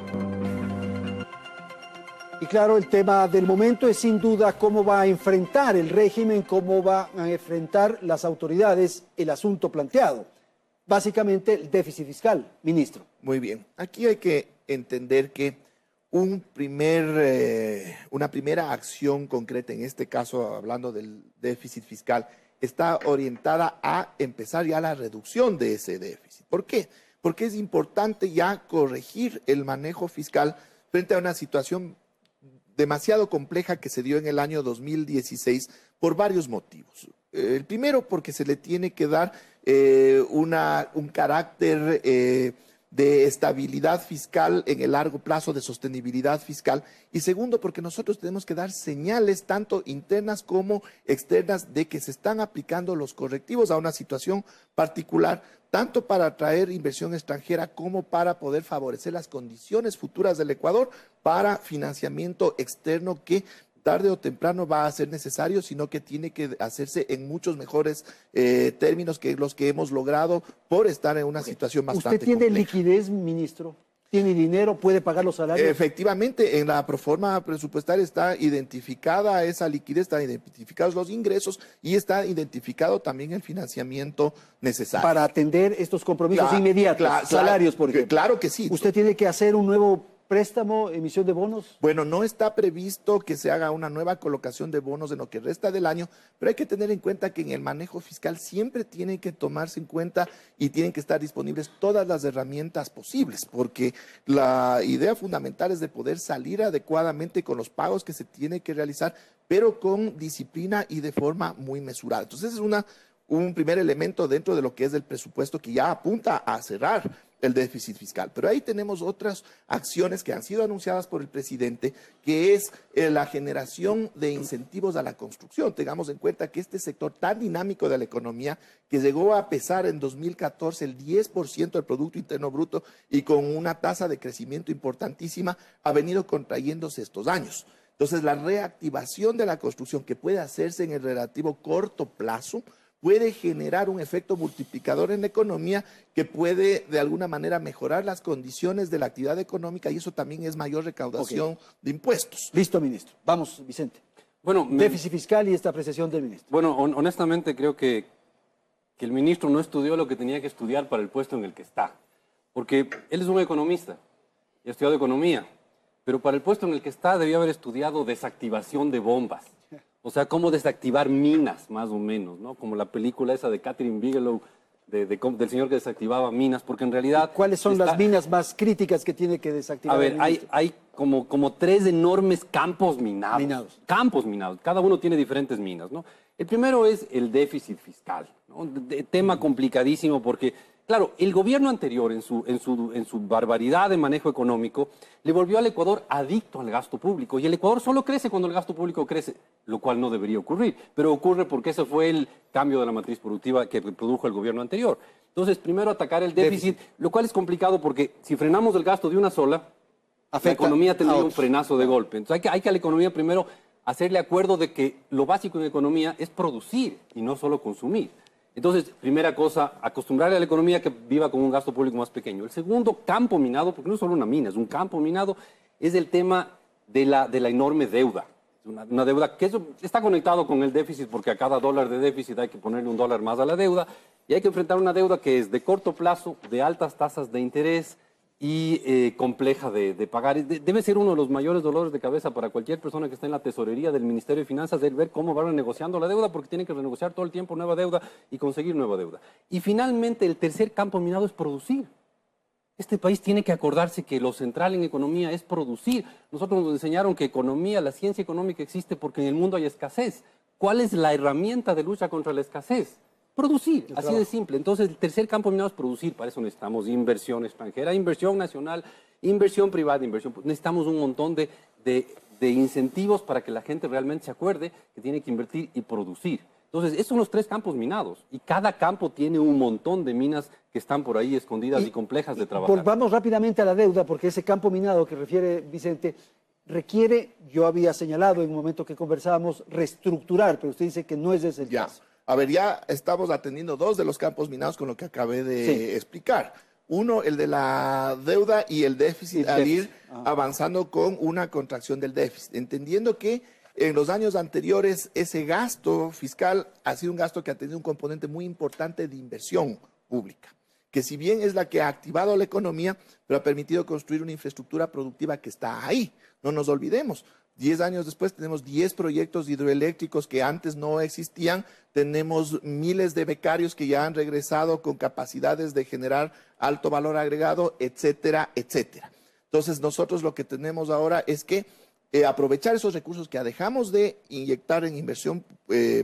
Y claro, el tema del momento es sin duda cómo va a enfrentar el régimen, cómo va a enfrentar las autoridades el asunto planteado. Básicamente el déficit fiscal, ministro. Muy bien. Aquí hay que entender que una primera acción concreta, en este caso hablando del déficit fiscal, está orientada a empezar ya la reducción de ese déficit. ¿Por qué? Porque es importante ya corregir el manejo fiscal frente a una situación demasiado compleja que se dio en el año 2016 por varios motivos. El primero, porque se le tiene que dar un carácter de estabilidad fiscal en el largo plazo, de sostenibilidad fiscal. Y segundo, porque nosotros tenemos que dar señales tanto internas como externas de que se están aplicando los correctivos a una situación particular, tanto para atraer inversión extranjera como para poder favorecer las condiciones futuras del Ecuador para financiamiento externo que tarde o temprano va a ser necesario, sino que tiene que hacerse en muchos mejores términos que los que hemos logrado por estar en una situación bastante ¿Usted tiene compleja. liquidez, ministro? ¿Tiene dinero? ¿Puede pagar los salarios? Efectivamente, en la proforma presupuestaria está identificada esa liquidez, están identificados los ingresos y está identificado también el financiamiento necesario. Para atender estos compromisos inmediatos, salarios, por ejemplo. Claro que sí. ¿Usted tiene que hacer un nuevo préstamo, emisión de bonos? Bueno, no está previsto que se haga una nueva colocación de bonos en lo que resta del año, pero hay que tener en cuenta que en el manejo fiscal siempre tiene que tomarse en cuenta y tienen que estar disponibles todas las herramientas posibles, porque la idea fundamental es de poder salir adecuadamente con los pagos que se tiene que realizar, pero con disciplina y de forma muy mesurada. Entonces es un primer elemento dentro de lo que es el presupuesto que ya apunta a cerrar el déficit fiscal. Pero ahí tenemos otras acciones que han sido anunciadas por el presidente, que es la generación de incentivos a la construcción. Tengamos en cuenta que este sector tan dinámico de la economía, que llegó a pesar en 2014 el 10% del Producto Interno Bruto y con una tasa de crecimiento importantísima, ha venido contrayéndose estos años. Entonces, la reactivación de la construcción que puede hacerse en el relativo corto plazo puede generar un efecto multiplicador en la economía que puede de alguna manera mejorar las condiciones de la actividad económica y eso también es mayor recaudación de impuestos. Listo, ministro. Vamos, Vicente. Bueno, déficit fiscal y esta apreciación del ministro. Bueno, honestamente creo que el ministro no estudió lo que tenía que estudiar para el puesto en el que está. Porque él es un economista y ha estudiado economía, pero para el puesto en el que está debió haber estudiado desactivación de bombas. O sea, cómo desactivar minas, más o menos, ¿no? Como la película esa de Catherine Bigelow, del señor que desactivaba minas, porque en realidad... ¿Cuáles son las minas más críticas que tiene que desactivar? A ver, hay como 3 enormes campos minados. Campos minados. Cada uno tiene diferentes minas, ¿no? El primero es el déficit fiscal, ¿no? Tema complicadísimo porque, claro, el gobierno anterior, en su barbaridad de manejo económico, le volvió al Ecuador adicto al gasto público. Y el Ecuador solo crece cuando el gasto público crece, lo cual no debería ocurrir. Pero ocurre porque ese fue el cambio de la matriz productiva que produjo el gobierno anterior. Entonces, primero atacar el déficit, lo cual es complicado porque si frenamos el gasto de una sola, la economía tendría un frenazo de golpe. Entonces, hay que a la economía primero hacerle acuerdo de que lo básico en economía es producir y no solo consumir. Entonces, primera cosa, acostumbrarle a la economía que viva con un gasto público más pequeño. El segundo campo minado, porque no es solo una mina, es un campo minado, es el tema de la enorme deuda. Una deuda que eso está conectado con el déficit, porque a cada dólar de déficit hay que ponerle $1 más a la deuda, y hay que enfrentar una deuda que es de corto plazo, de altas tasas de interés y compleja de pagar. Debe ser uno de los mayores dolores de cabeza para cualquier persona que esté en la tesorería del Ministerio de Finanzas, el ver cómo van renegociando la deuda, porque tienen que renegociar todo el tiempo nueva deuda y conseguir nueva deuda. Y finalmente, el tercer campo minado es producir. Este país tiene que acordarse que lo central en economía es producir. Nosotros nos enseñaron que economía, la ciencia económica existe porque en el mundo hay escasez. ¿Cuál es la herramienta de lucha contra la escasez? Producir, así de simple. Entonces, el tercer campo minado es producir. Para eso necesitamos inversión extranjera, inversión nacional, inversión privada, inversión. Necesitamos un montón de incentivos para que la gente realmente se acuerde que tiene que invertir y producir. Entonces, esos son los 3 campos minados. Y cada campo tiene un montón de minas que están por ahí escondidas y complejas de trabajar. Volvamos rápidamente a la deuda, porque ese campo minado que refiere Vicente requiere, yo había señalado en un momento que conversábamos, reestructurar, pero usted dice que no es ese el caso. A ver, ya estamos atendiendo 2 de los campos minados con lo que acabé de explicar. Uno, el de la deuda y el déficit, al ir avanzando con una contracción del déficit, entendiendo que en los años anteriores ese gasto fiscal ha sido un gasto que ha tenido un componente muy importante de inversión pública, que si bien es la que ha activado la economía, pero ha permitido construir una infraestructura productiva que está ahí. No nos olvidemos. 10 años después tenemos 10 proyectos hidroeléctricos que antes no existían, tenemos miles de becarios que ya han regresado con capacidades de generar alto valor agregado, etcétera, etcétera. Entonces nosotros lo que tenemos ahora es que aprovechar esos recursos que dejamos de inyectar en inversión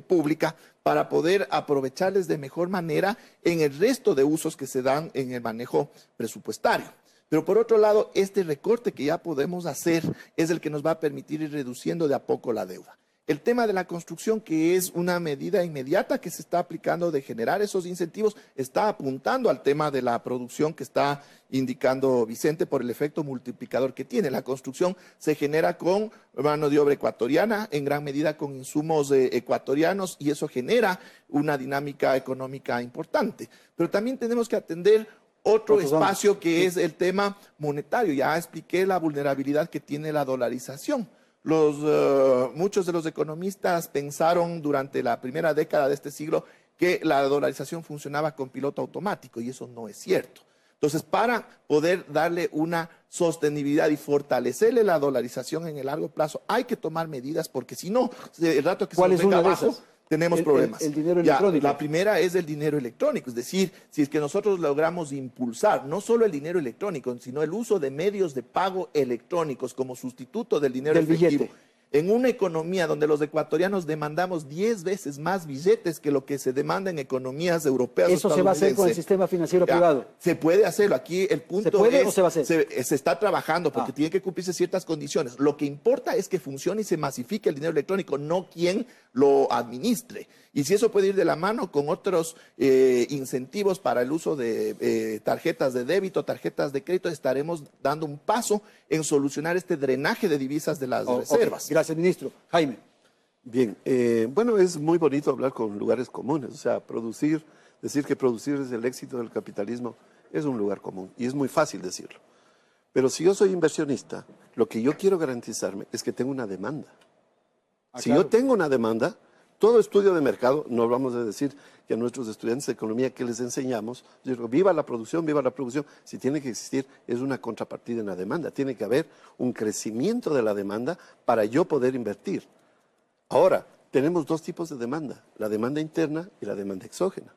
pública para poder aprovecharles de mejor manera en el resto de usos que se dan en el manejo presupuestario. Pero por otro lado, este recorte que ya podemos hacer es el que nos va a permitir ir reduciendo de a poco la deuda. El tema de la construcción, que es una medida inmediata que se está aplicando de generar esos incentivos, está apuntando al tema de la producción que está indicando Vicente por el efecto multiplicador que tiene. La construcción se genera con mano de obra ecuatoriana, en gran medida con insumos ecuatorianos, y eso genera una dinámica económica importante. Pero también tenemos que atender otro espacio que es el tema monetario. Ya expliqué la vulnerabilidad que tiene la dolarización. Muchos de los economistas pensaron durante la primera década de este siglo que la dolarización funcionaba con piloto automático y eso no es cierto. Entonces, para poder darle una sostenibilidad y fortalecerle la dolarización en el largo plazo, hay que tomar medidas porque si no, el rato que se nos venga abajo, tenemos problemas. El dinero electrónico. La primera es el dinero electrónico, es decir, si es que nosotros logramos impulsar no solo el dinero electrónico, sino el uso de medios de pago electrónicos como sustituto del dinero efectivo. Billete. En una economía donde los ecuatorianos demandamos 10 veces más billetes que lo que se demanda en economías europeas. ¿Eso se va a hacer con el sistema financiero privado? Se puede hacerlo. Aquí el punto ¿Se puede es, o se va a hacer? Se está trabajando porque tienen que cumplirse ciertas condiciones. Lo que importa es que funcione y se masifique el dinero electrónico, no quien lo administre. Y si eso puede ir de la mano con otros incentivos para el uso de tarjetas de débito, tarjetas de crédito, estaremos dando un paso en solucionar este drenaje de divisas de las reservas. Gracias, ministro. Jaime. Bien, bueno, es muy bonito hablar con lugares comunes, o sea, decir que producir es el éxito del capitalismo es un lugar común y es muy fácil decirlo. Pero si yo soy inversionista, lo que yo quiero garantizarme es que tengo una demanda. Si yo tengo una demanda, todo estudio de mercado, no vamos a decir que a nuestros estudiantes de economía que les enseñamos, digo, viva la producción, si tiene que existir es una contrapartida en la demanda, tiene que haber un crecimiento de la demanda para yo poder invertir. Ahora, tenemos dos tipos de demanda, la demanda interna y la demanda exógena.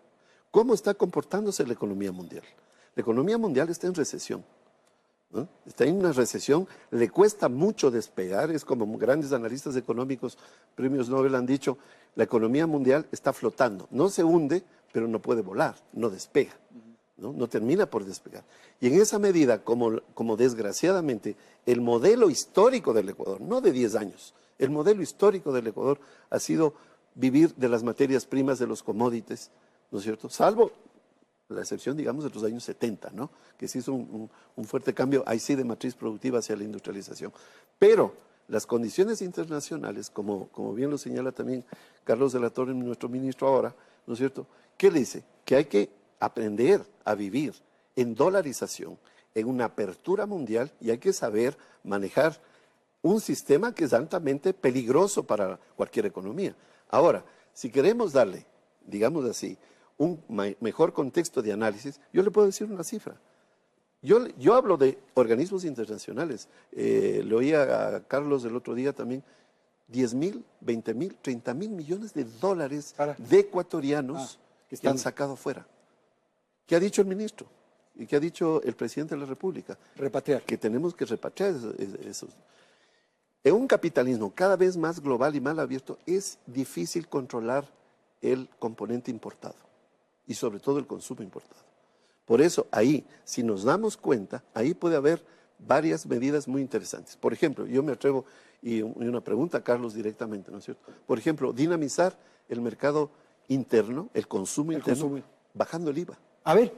¿Cómo está comportándose la economía mundial? La economía mundial está en recesión. ¿No? Está en una recesión, le cuesta mucho despegar, es como grandes analistas económicos, premios Nobel han dicho, la economía mundial está flotando, no se hunde, pero no puede volar, no despega, no termina por despegar. Y en esa medida, como desgraciadamente el modelo histórico del Ecuador, no de 10 años, el modelo histórico del Ecuador ha sido vivir de las materias primas, de los commodities, ¿no es cierto? Salvo la excepción, digamos, de los años 70, ¿no? Que se hizo un fuerte cambio, ahí sí, de matriz productiva hacia la industrialización. Pero las condiciones internacionales, como bien lo señala también Carlos de la Torre, nuestro ministro ahora, ¿no es cierto? ¿Qué le dice? Que hay que aprender a vivir en dolarización, en una apertura mundial, y hay que saber manejar un sistema que es altamente peligroso para cualquier economía. Ahora, si queremos darle, digamos así, un mejor contexto de análisis, yo le puedo decir una cifra. Yo hablo de organismos internacionales. Le oía a Carlos el otro día también, 10.000, 20.000, 30.000 millones de dólares de ecuatorianos que han sacado fuera. ¿Qué ha dicho el ministro? ¿Y qué ha dicho el presidente de la República? Repatriar. Que tenemos que repatriar esos. En un capitalismo cada vez más global y mal abierto, es difícil controlar el componente importado y sobre todo el consumo importado. Por eso ahí, si nos damos cuenta, ahí puede haber varias medidas muy interesantes. Por ejemplo, yo me atrevo, y una pregunta a Carlos directamente, ¿no es cierto? Por ejemplo, dinamizar el mercado interno, el consumo interno, bajando el IVA. A ver,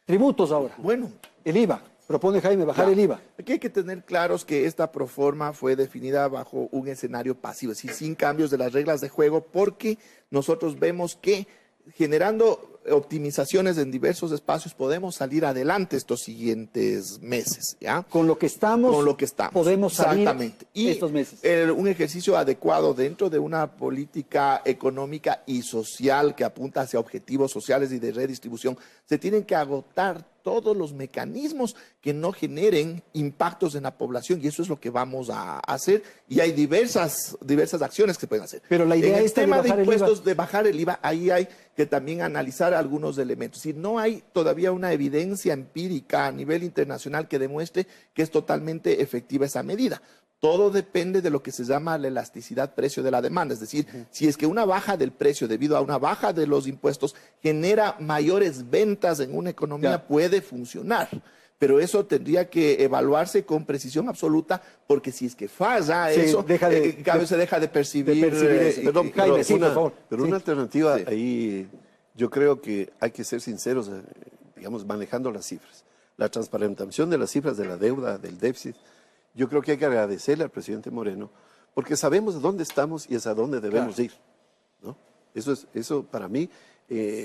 tributos ahora. Bueno. El IVA. Propone Jaime bajar el IVA. Aquí hay que tener claros que esta proforma fue definida bajo un escenario pasivo, es decir, sin cambios de las reglas de juego, porque nosotros vemos que generando optimizaciones en diversos espacios podemos salir adelante estos siguientes meses, ¿ya? Con lo que estamos, podemos salir estos meses. Un ejercicio adecuado dentro de una política económica y social que apunta hacia objetivos sociales y de redistribución. Se tienen que agotar todos los mecanismos que no generen impactos en la población, y eso es lo que vamos a hacer, y hay diversas acciones que se pueden hacer. Pero la idea en el esta tema de impuestos, de bajar el IVA, ahí hay que también analizar algunos elementos. Si no hay todavía una evidencia empírica a nivel internacional que demuestre que es totalmente efectiva esa medida. Todo depende de lo que se llama la elasticidad precio de la demanda, es decir, si es que una baja del precio debido a una baja de los impuestos genera mayores ventas en una economía, puede funcionar. Pero eso tendría que evaluarse con precisión absoluta, porque si es que falla eso, cada vez se deja de percibir. Perdón, Jaime, sí, por favor. Pero una alternativa ahí, yo creo que hay que ser sinceros, digamos, manejando las cifras. La transparentación de las cifras de la deuda, del déficit, yo creo que hay que agradecerle al presidente Moreno, porque sabemos de dónde estamos y hacia dónde debemos ir, ¿no? Eso para mí,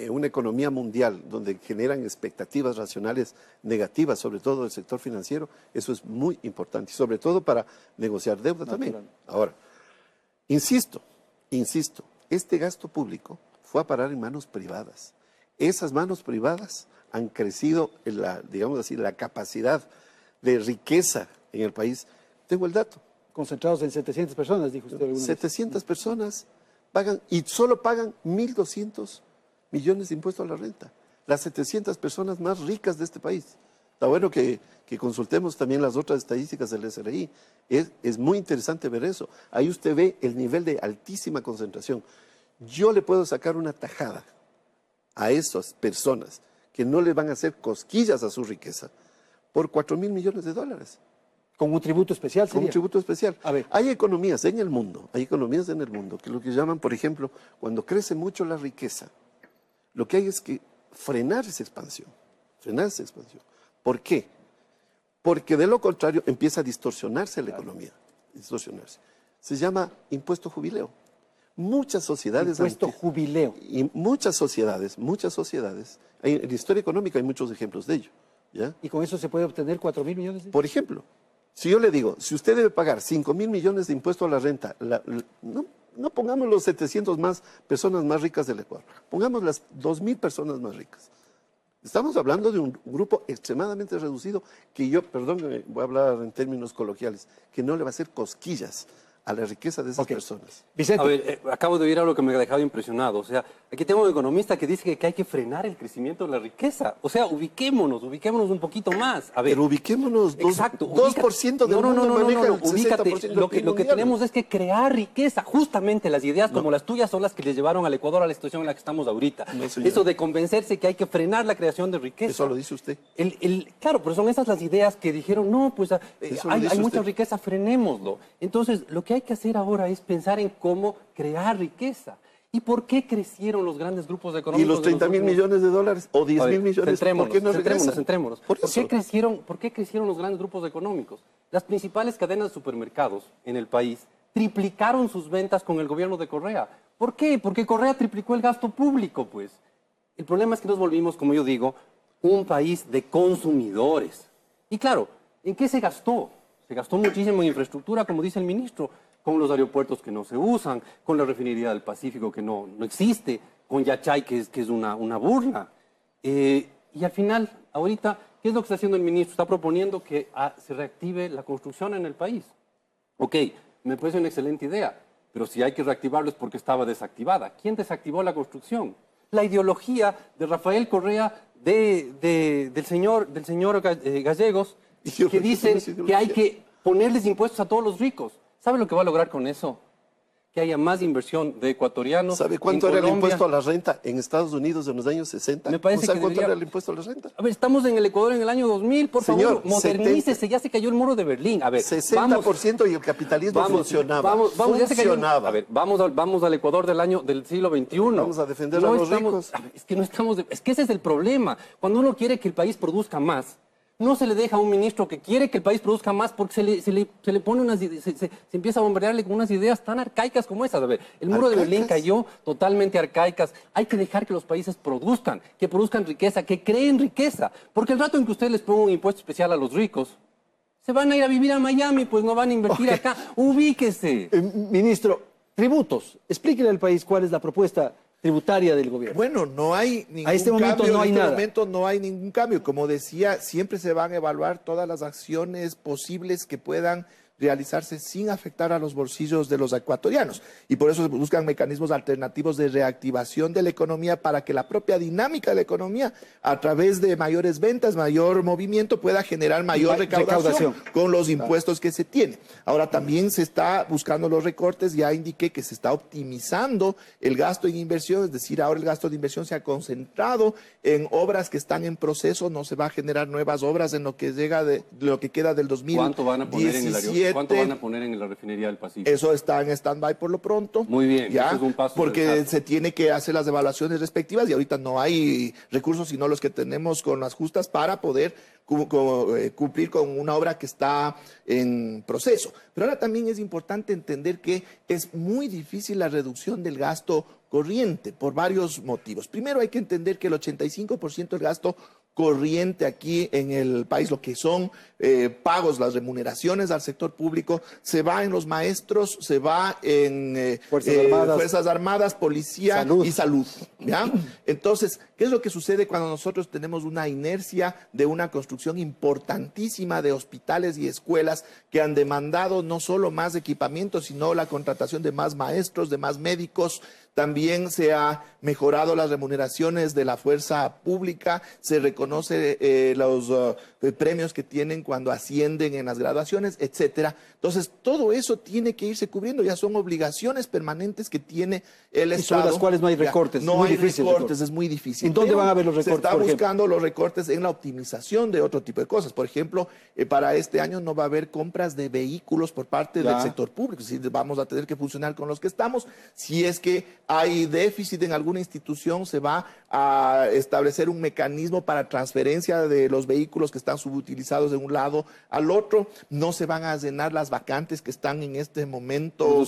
una economía mundial donde generan expectativas racionales negativas, sobre todo del sector financiero, eso es muy importante, y sobre todo para negociar deuda también. Ahora, insisto, este gasto público fue a parar en manos privadas. Esas manos privadas han crecido, digamos así, la capacidad de riqueza en el país. Tengo el dato. Concentrados en 700 personas, dijo usted. 700 personas pagan, y solo pagan 1.200 millones de impuestos a la renta. Las 700 personas más ricas de este país. Está bueno que consultemos también las otras estadísticas del SRI. Es muy interesante ver eso. Ahí usted ve el nivel de altísima concentración. Yo le puedo sacar una tajada a esas personas que no le van a hacer cosquillas a su riqueza por 4.000 millones de dólares. ¿Con un tributo especial sería? Con un tributo especial. A ver. Hay economías en el mundo, que lo que llaman, por ejemplo, cuando crece mucho la riqueza, lo que hay es que frenar esa expansión. ¿Por qué? Porque de lo contrario empieza a distorsionarse la economía. Se llama impuesto jubileo. Muchas sociedades... Impuesto jubileo. Y muchas sociedades, en la historia económica hay muchos ejemplos de ello. ¿Ya? ¿Y con eso se puede obtener 4.000 millones? Por ejemplo, si yo le digo, si usted debe pagar 5.000 millones de impuesto a la renta, no pongamos los 700 más personas más ricas del Ecuador, pongamos las 2.000 personas más ricas. Estamos hablando de un grupo extremadamente reducido que yo, perdón, voy a hablar en términos coloquiales, que no le va a hacer cosquillas a la riqueza de esas personas. Vicente. A ver, acabo de oír algo que me ha dejado impresionado. O sea, aquí tengo un economista que dice que hay que frenar el crecimiento de la riqueza. O sea, ubiquémonos un poquito más. A ver, pero ubiquémonos, exacto, 2% del mundo maneja el 60% lo que tenemos es que crear riqueza. Justamente las ideas como las tuyas son las que le llevaron al Ecuador a la situación en la que estamos ahorita. Eso de convencerse que hay que frenar la creación de riqueza. Eso lo dice usted. Claro, pero son esas las ideas que dijeron, no, pues hay mucha riqueza, frenémoslo. Entonces, lo que hay que hacer ahora es pensar en cómo crear riqueza. ¿Y por qué crecieron los grandes grupos económicos? ¿Y los 30.000 millones de dólares o 10.000 millones? ¿Por qué no regresan? Centrémonos. ¿Por qué crecieron los grandes grupos económicos? Las principales cadenas de supermercados en el país triplicaron sus ventas con el gobierno de Correa. ¿Por qué? Porque Correa triplicó el gasto público, pues. El problema es que nos volvimos, como yo digo, un país de consumidores. Y claro, ¿en qué se gastó? Se gastó muchísimo en infraestructura, como dice el ministro, con los aeropuertos que no se usan, con la refinería del Pacífico que no existe, con Yachay que es una burla. Y al final, ahorita, ¿qué es lo que está haciendo el ministro? Está proponiendo que se reactive la construcción en el país. Ok, me parece una excelente idea, pero si hay que reactivarlo es porque estaba desactivada. ¿Quién desactivó la construcción? La ideología de Rafael Correa, del señor Gallegos, que dice que hay que ponerles impuestos a todos los ricos. ¿Sabe lo que va a lograr con eso? Que haya más inversión de ecuatorianos. ¿Sabe cuánto era el impuesto a la renta en Estados Unidos en los años 60? Me parece ¿Sabe que cuánto debería... era el impuesto a la renta? A ver, estamos en el Ecuador en el año 2000, por Señor, favor, modernícese, ya se cayó el muro de Berlín. A ver, 60% y el capitalismo funcionaba. Ya se cayó. A ver, vamos al Ecuador del siglo XXI. Vamos a defender a los ricos. Es que no estamos... Es que ese es el problema. Cuando uno quiere que el país produzca más, no se le deja a un ministro que quiere que el país produzca más porque se le pone se empieza a bombardearle con unas ideas tan arcaicas como esas. A ver, el muro de Berlín cayó totalmente arcaicas. Hay que dejar que los países produzcan, que produzcan riqueza, que creen riqueza. Porque el rato en que usted les ponga un impuesto especial a los ricos, se van a ir a vivir a Miami, pues no van a invertir acá. Ubíquese. Ministro, tributos. Explíquele al país cuál es la propuesta tributaria del gobierno. Bueno, no hay ningún a este momento cambio. No hay en este nada. momento no hay ningún cambio. Como decía, siempre se van a evaluar todas las acciones posibles que puedan realizarse sin afectar a los bolsillos de los ecuatorianos. Y por eso se buscan mecanismos alternativos de reactivación de la economía para que la propia dinámica de la economía, a través de mayores ventas, mayor movimiento, pueda generar mayor recaudación con los impuestos que se tienen. Ahora también se está buscando los recortes, ya indiqué que se está optimizando el gasto en inversión, es decir, ahora el gasto de inversión se ha concentrado en obras que están en proceso, no se va a generar nuevas obras en lo que llega de lo que queda del 2017. ¿Cuánto van a poner en el aeropuerto? ¿Cuánto van a poner en la refinería del Pacífico? Eso está en stand-by por lo pronto. Muy bien, ¿ya? eso es un paso. Porque se tiene que hacer las evaluaciones respectivas y ahorita no hay recursos sino los que tenemos con las justas para poder cumplir con una obra que está en proceso. Pero ahora también es importante entender que es muy difícil la reducción del gasto corriente por varios motivos. Primero hay que entender que el 85% del gasto corriente aquí en el país, lo que son pagos, las remuneraciones al sector público, se va en los maestros, se va en Fuerzas Armadas, Policía y Salud. ¿Ya? Entonces, ¿qué es lo que sucede cuando nosotros tenemos una inercia de una construcción importantísima de hospitales y escuelas que han demandado no solo más equipamiento, sino la contratación de más maestros, de más médicos? También se ha mejorado las remuneraciones de la fuerza pública, se reconoce los premios que tienen cuando ascienden en las graduaciones, etcétera. Entonces, todo eso tiene que irse cubriendo, ya son obligaciones permanentes que tiene el Estado. Sobre las cuales no hay recortes. No hay recortes, es muy difícil. ¿En dónde van a haber los recortes? Se está buscando los recortes en la optimización de otro tipo de cosas. Por ejemplo, para este año no va a haber compras de vehículos por parte del sector público. Es decir, vamos a tener que funcionar con los que estamos. Si es que hay déficit en alguna institución, se va a establecer un mecanismo para transferencia de los vehículos que están están subutilizados de un lado al otro, no se van a llenar las vacantes que están en este momento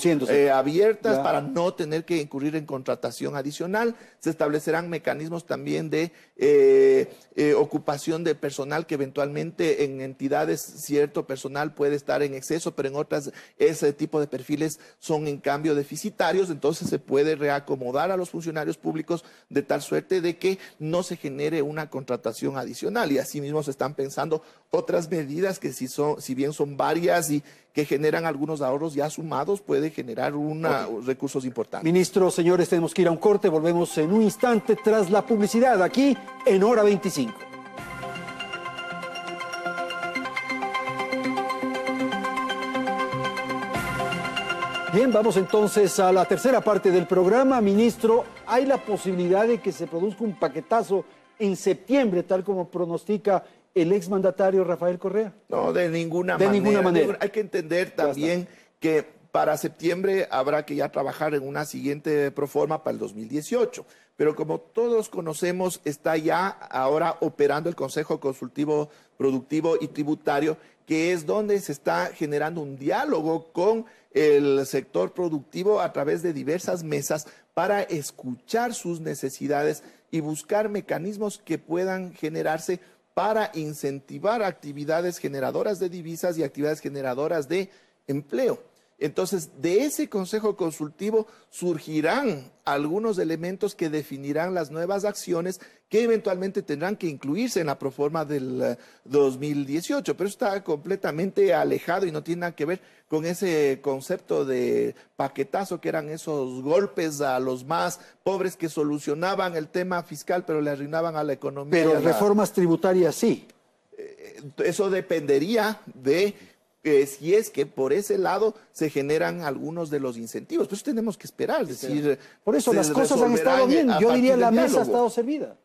abiertas para no tener que incurrir en contratación adicional. Se establecerán mecanismos también de ocupación de personal que eventualmente en entidades cierto personal puede estar en exceso, pero en otras ese tipo de perfiles son en cambio deficitarios, entonces se puede reacomodar a los funcionarios públicos de tal suerte de que no se genere una contratación adicional, y asimismo se están pensando otras medidas que si bien son varias y que generan algunos ahorros ya sumados, puede generar recursos importantes. Ministro, señores, tenemos que ir a un corte, volvemos en un instante tras la publicidad aquí en Hora 25. Bien, vamos entonces a la tercera parte del programa. Ministro, ¿hay la posibilidad de que se produzca un paquetazo en septiembre, tal como pronostica el exmandatario Rafael Correa? No, de ninguna manera. Hay que entender también que para septiembre habrá que ya trabajar en una siguiente proforma para el 2018. Pero como todos conocemos, está ya ahora operando el Consejo Consultivo Productivo y Tributario, que es donde se está generando un diálogo con el sector productivo a través de diversas mesas para escuchar sus necesidades y buscar mecanismos que puedan generarse para incentivar actividades generadoras de divisas y actividades generadoras de empleo. Entonces, de ese Consejo Consultivo surgirán algunos elementos que definirán las nuevas acciones que eventualmente tendrán que incluirse en la proforma del 2018, pero está completamente alejado y no tiene nada que ver con ese concepto de paquetazo que eran esos golpes a los más pobres que solucionaban el tema fiscal, pero le arruinaban a la economía. Pero reformas tributarias sí. Eso dependería de si es que por ese lado se generan algunos de los incentivos. Pues tenemos que esperar. Es decir, por eso las cosas han estado bien. Yo diría la mesa ha estado servida.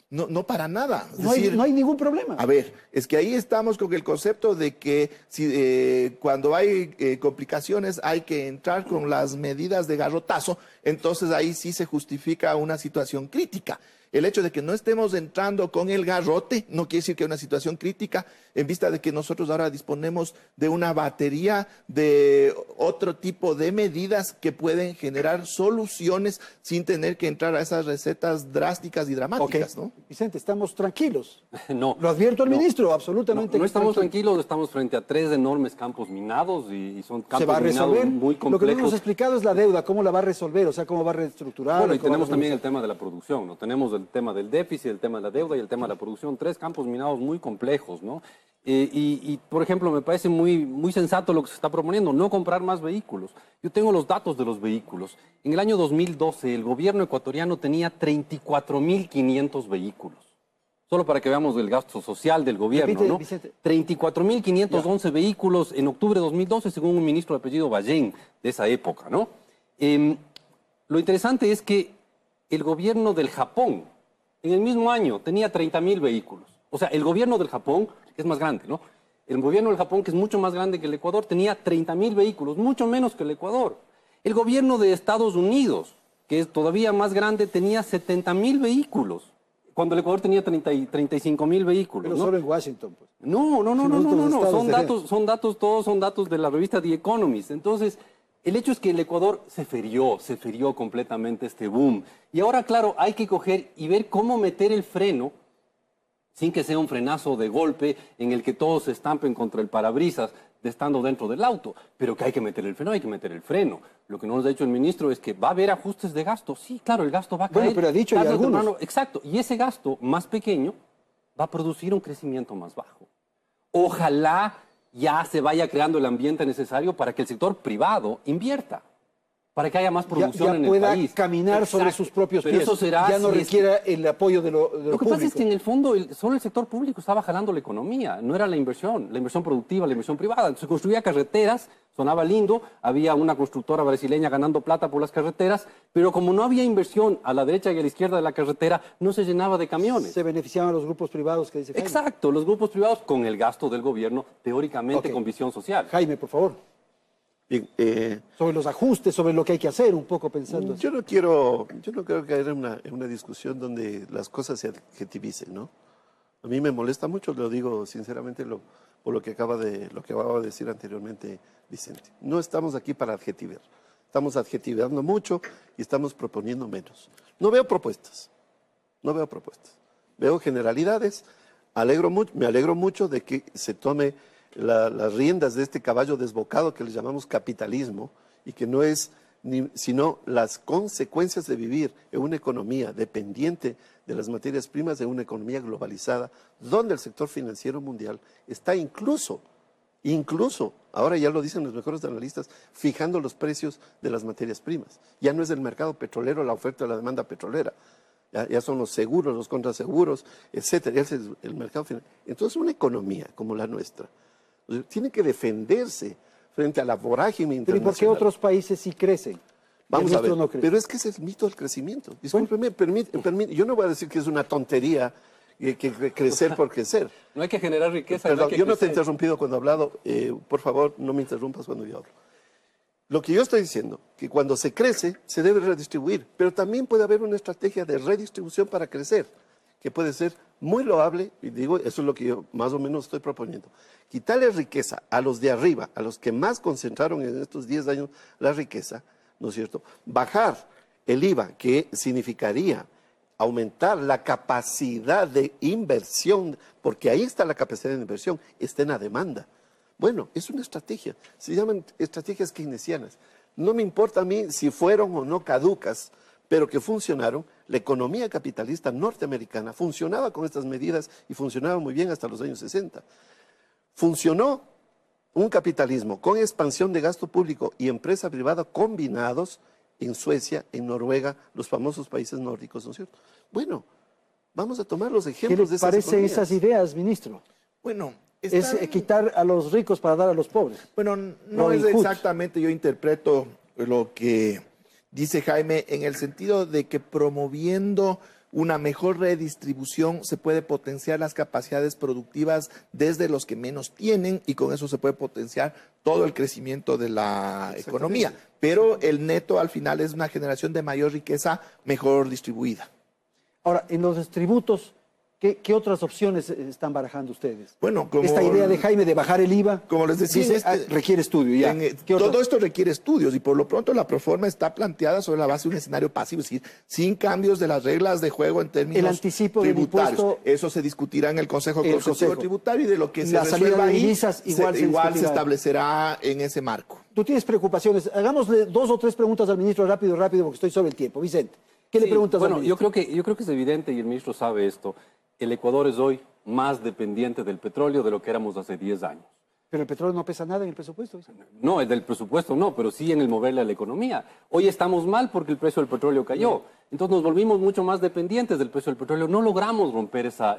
No para nada. No hay ningún problema. A ver, es que ahí estamos con el concepto de que cuando hay complicaciones hay que entrar con las medidas de garrotazo, entonces ahí sí se justifica una situación crítica. El hecho de que no estemos entrando con el garrote no quiere decir que hay una situación crítica, en vista de que nosotros ahora disponemos de una batería de otro tipo de medidas que pueden generar soluciones sin tener que entrar a esas recetas drásticas y dramáticas, ¿no? Vicente, estamos tranquilos. No. Lo advierto al ministro, absolutamente. No estamos tranquilos, estamos frente a 3 enormes campos minados y son campos ¿se va a resolver? Muy complejos. Lo que no nos ha explicado es la deuda, ¿cómo la va a resolver? O sea, ¿cómo va a reestructurar? Bueno, y tenemos también el tema de la producción, ¿no? Tenemos el tema del déficit, el tema de la deuda y el tema de la producción. 3 campos minados muy complejos, ¿no? Por ejemplo, me parece muy sensato lo que se está proponiendo, no comprar más vehículos. Yo tengo los datos de los vehículos. En el año 2012, el gobierno ecuatoriano tenía 34.500 vehículos. Solo para que veamos el gasto social del gobierno, ¿no? 34.511 vehículos en octubre de 2012, según un ministro de apellido Ballén de esa época, ¿no? Lo interesante es que el gobierno del Japón, en el mismo año, tenía 30.000 vehículos. O sea, el gobierno del Japón, que es más grande, ¿no? El gobierno del Japón, que es mucho más grande que el Ecuador, tenía 30.000 vehículos, mucho menos que el Ecuador. El gobierno de Estados Unidos, que es todavía más grande, tenía 70.000 vehículos, cuando el Ecuador tenía 35.000 vehículos. Pero ¿no? solo en Washington, pues. No. Son datos, todos son datos de la revista The Economist. Entonces, el hecho es que el Ecuador se ferió completamente este boom. Y ahora, claro, hay que coger y ver cómo meter el freno sin que sea un frenazo de golpe en el que todos se estampen contra el parabrisas de estando dentro del auto. Pero que hay que meter el freno, Lo que no nos ha dicho el ministro es que va a haber ajustes de gasto. Sí, claro, el gasto va a caer. Bueno, pero ha dicho ya algunos. Exacto, y ese gasto más pequeño va a producir un crecimiento más bajo. Ojalá ya se vaya creando el ambiente necesario para que el sector privado invierta, para que haya más producción en el país. Ya pueda caminar sobre sus propios pies. Eso será ya no requiera el apoyo de lo público. Lo que pasa es que en el fondo solo el sector público estaba jalando la economía, no era la inversión productiva, la inversión privada. Se construía carreteras, sonaba lindo, había una constructora brasileña ganando plata por las carreteras, pero como no había inversión a la derecha y a la izquierda de la carretera, no se llenaba de camiones. Se beneficiaban los grupos privados, que dice Jaime. Exacto, los grupos privados con el gasto del gobierno, teóricamente con visión social. Jaime, por favor. Bien, sobre los ajustes, sobre lo que hay que hacer, un poco pensando. Yo no quiero caer en una discusión donde las cosas se adjetivicen, ¿no? A mí me molesta mucho, lo digo sinceramente, por lo que acaba de decir anteriormente Vicente. No estamos aquí para adjetivar. Estamos adjetivando mucho y estamos proponiendo menos. No veo propuestas. No veo propuestas. Veo generalidades. Me alegro mucho de que se tome las riendas de este caballo desbocado que le llamamos capitalismo y que no es sino las consecuencias de vivir en una economía dependiente de las materias primas, en una economía globalizada, donde el sector financiero mundial está incluso, ahora ya lo dicen los mejores analistas, fijando los precios de las materias primas. Ya no es el mercado petrolero la oferta y la demanda petrolera, ya son los seguros, los contraseguros, etcétera, ese es el mercado financiero. Entonces una economía como la nuestra tiene que defenderse frente a la vorágine internacional. ¿Pero y por qué otros países sí crecen? Vamos a ver, no pero es que es el mito del crecimiento. Discúlpeme, yo no voy a decir que es una tontería que crecer por crecer. No hay que generar riqueza. Perdón, yo no te he interrumpido cuando he hablado, por favor, no me interrumpas cuando yo hablo. Lo que yo estoy diciendo, que cuando se crece, se debe redistribuir, pero también puede haber una estrategia de redistribución para crecer, que puede ser muy loable, y digo, eso es lo que yo más o menos estoy proponiendo. Quitarle riqueza a los de arriba, a los que más concentraron en estos 10 años la riqueza, ¿no es cierto? Bajar el IVA, que significaría aumentar la capacidad de inversión, porque ahí está la capacidad de inversión, está en la demanda. Bueno, es una estrategia, se llaman estrategias keynesianas. No me importa a mí si fueron o no caducas, pero que funcionaron. La economía capitalista norteamericana funcionaba con estas medidas y funcionaba muy bien hasta los años 60. Funcionó un capitalismo con expansión de gasto público y empresa privada combinados en Suecia, en Noruega, los famosos países nórdicos, ¿no es cierto? Bueno, vamos a tomar los ejemplos de esas economías. ¿Qué le parecen esas ideas, ministro? Bueno, es quitar a los ricos para dar a los pobres. Bueno, no es exactamente, yo interpreto lo que dice Jaime en el sentido de que promoviendo una mejor redistribución se puede potenciar las capacidades productivas desde los que menos tienen y con eso se puede potenciar todo el crecimiento de la economía. Pero el neto al final es una generación de mayor riqueza mejor distribuida. Ahora, en los tributos, ¿qué otras opciones están barajando ustedes? Bueno, como esta idea de Jaime de bajar el IVA, como les decía, requiere estudio. Ya. Todo esto requiere estudios y por lo pronto la proforma está planteada sobre la base de un escenario pasivo, es decir, sin cambios de las reglas de juego en términos el anticipo tributarios. Del impuesto, eso se discutirá en el Consejo Consultivo Tributario y de lo que se resuelva ahí, divisas, igual se establecerá en ese marco. Tú tienes preocupaciones. Hagámosle 2 o 3 preguntas al ministro rápido, porque estoy sobre el tiempo. Vicente, ¿qué le preguntas al ministro? Yo creo que es evidente y el ministro sabe esto. El Ecuador es hoy más dependiente del petróleo de lo que éramos hace 10 años. Pero el petróleo no pesa nada en el presupuesto. No, del presupuesto no, pero sí en el moverle a la economía. Hoy estamos mal porque el precio del petróleo cayó. Entonces nos volvimos mucho más dependientes del precio del petróleo. No logramos romper esa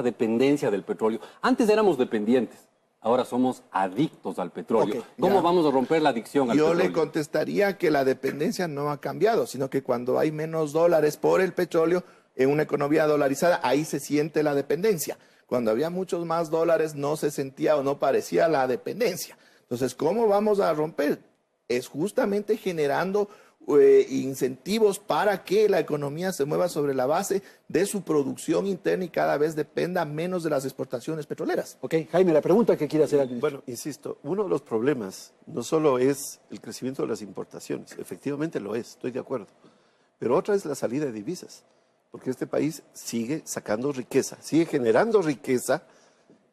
dependencia del petróleo. Antes éramos dependientes. Ahora somos adictos al petróleo. ¿Cómo vamos a romper la adicción al petróleo? Yo le contestaría que la dependencia no ha cambiado, sino que cuando hay menos dólares por el petróleo, en una economía dolarizada, ahí se siente la dependencia. Cuando había muchos más dólares no se sentía o no parecía la dependencia. Entonces, ¿cómo vamos a romper? Es justamente generando incentivos para que la economía se mueva sobre la base de su producción interna y cada vez dependa menos de las exportaciones petroleras. Ok, Jaime, la pregunta que quiere hacer al ministro. Bueno, insisto, uno de los problemas no solo es el crecimiento de las importaciones, efectivamente lo es, estoy de acuerdo, pero otra es la salida de divisas. Porque este país sigue sacando riqueza, sigue generando riqueza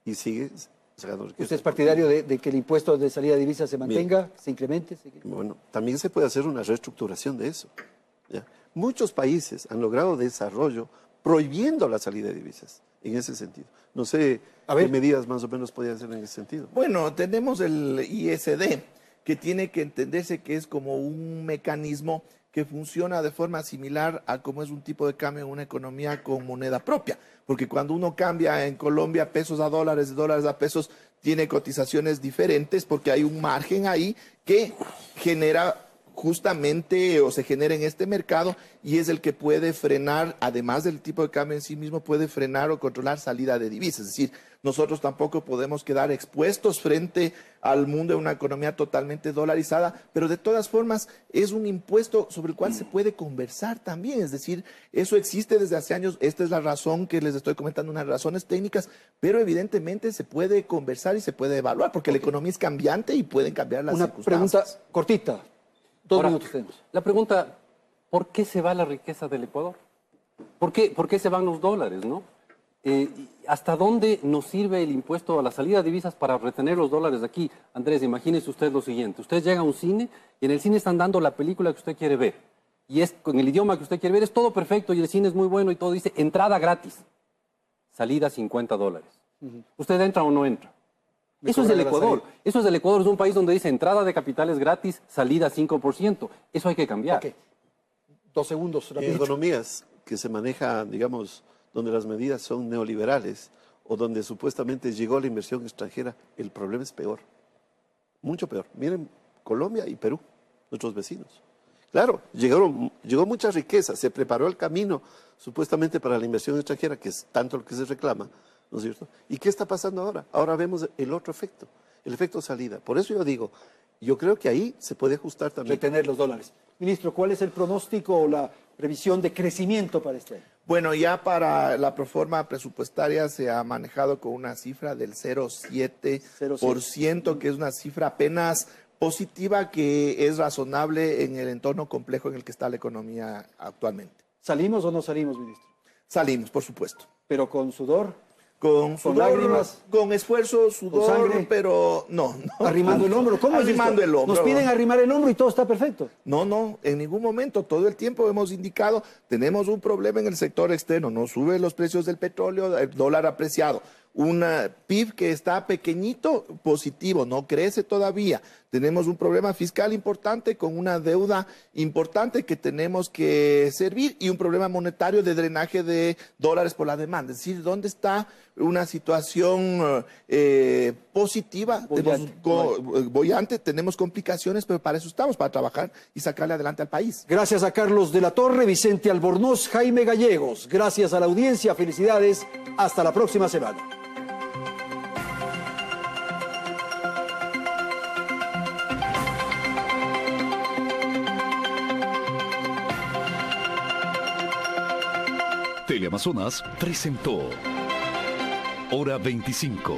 y sigue sacando riqueza. ¿Usted es partidario de que el impuesto de salida de divisas se mantenga, se incremente? Bueno, también se puede hacer una reestructuración de eso. ¿Ya? Muchos países han logrado desarrollo prohibiendo la salida de divisas en ese sentido. No sé qué medidas más o menos podrían ser en ese sentido. Bueno, tenemos el ISD, que tiene que entenderse que es como un mecanismo que funciona de forma similar a como es un tipo de cambio en una economía con moneda propia. Porque cuando uno cambia en Colombia pesos a dólares, de dólares a pesos, tiene cotizaciones diferentes porque hay un margen ahí que genera justamente o se genera en este mercado y es el que puede frenar, además del tipo de cambio en sí mismo, puede frenar o controlar salida de divisas. Es decir, nosotros tampoco podemos quedar expuestos frente al mundo de una economía totalmente dolarizada, pero de todas formas es un impuesto sobre el cual se puede conversar también. Es decir, eso existe desde hace años. Esta es la razón que les estoy comentando, unas razones técnicas, pero evidentemente se puede conversar y se puede evaluar porque la economía es cambiante y pueden cambiar las circunstancias. Una pregunta cortita. 2 minutos tenemos. La pregunta, ¿por qué se va la riqueza del Ecuador? ¿Por qué se van los dólares, no? ¿Hasta dónde nos sirve el impuesto a la salida de divisas para retener los dólares aquí? Andrés, imagínese usted lo siguiente. Usted llega a un cine y en el cine están dando la película que usted quiere ver. Y es con el idioma que usted quiere ver, es todo perfecto y el cine es muy bueno y todo dice entrada gratis, salida $50. ¿Usted entra o no entra? Eso es el Ecuador. Eso es el Ecuador. Es un país donde dice entrada de capitales gratis, salida 5%. Eso hay que cambiar. Okay. 2 segundos. En economías que se maneja, digamos, donde las medidas son neoliberales o donde supuestamente llegó la inversión extranjera, el problema es peor, mucho peor. Miren Colombia y Perú, nuestros vecinos. Claro, llegó mucha riqueza, se preparó el camino supuestamente para la inversión extranjera, que es tanto lo que se reclama, ¿no es cierto? ¿Y qué está pasando ahora? Ahora vemos el otro efecto, el efecto salida. Por eso yo digo, yo creo que ahí se puede ajustar también. Retener los dólares. Ministro, ¿cuál es el pronóstico o la previsión de crecimiento para este año? Bueno, ya para la proforma presupuestaria se ha manejado con una cifra del 0,7%, que es una cifra apenas positiva, que es razonable en el entorno complejo en el que está la economía actualmente. ¿Salimos o no salimos, ministro? Salimos, por supuesto. ¿Pero con sudor? Con sudor, lágrimas, con esfuerzo, sudor, con sangre, pero no. Arrimando el hombro. ¿Cómo arrimando el hombro? Nos piden arrimar el hombro y todo está perfecto. No, en ningún momento. Todo el tiempo hemos indicado, tenemos un problema en el sector externo. No suben los precios del petróleo, el dólar apreciado. Un PIB que está pequeñito, positivo, no crece todavía. Tenemos un problema fiscal importante con una deuda importante que tenemos que servir y un problema monetario de drenaje de dólares por la demanda. Es decir, ¿dónde está una situación positiva? Boyante, tenemos complicaciones, pero para eso estamos, para trabajar y sacarle adelante al país. Gracias a Carlos de la Torre, Vicente Albornoz, Jaime Gallegos. Gracias a la audiencia, felicidades. Hasta la próxima semana. Teleamazonas presentó Hora 25.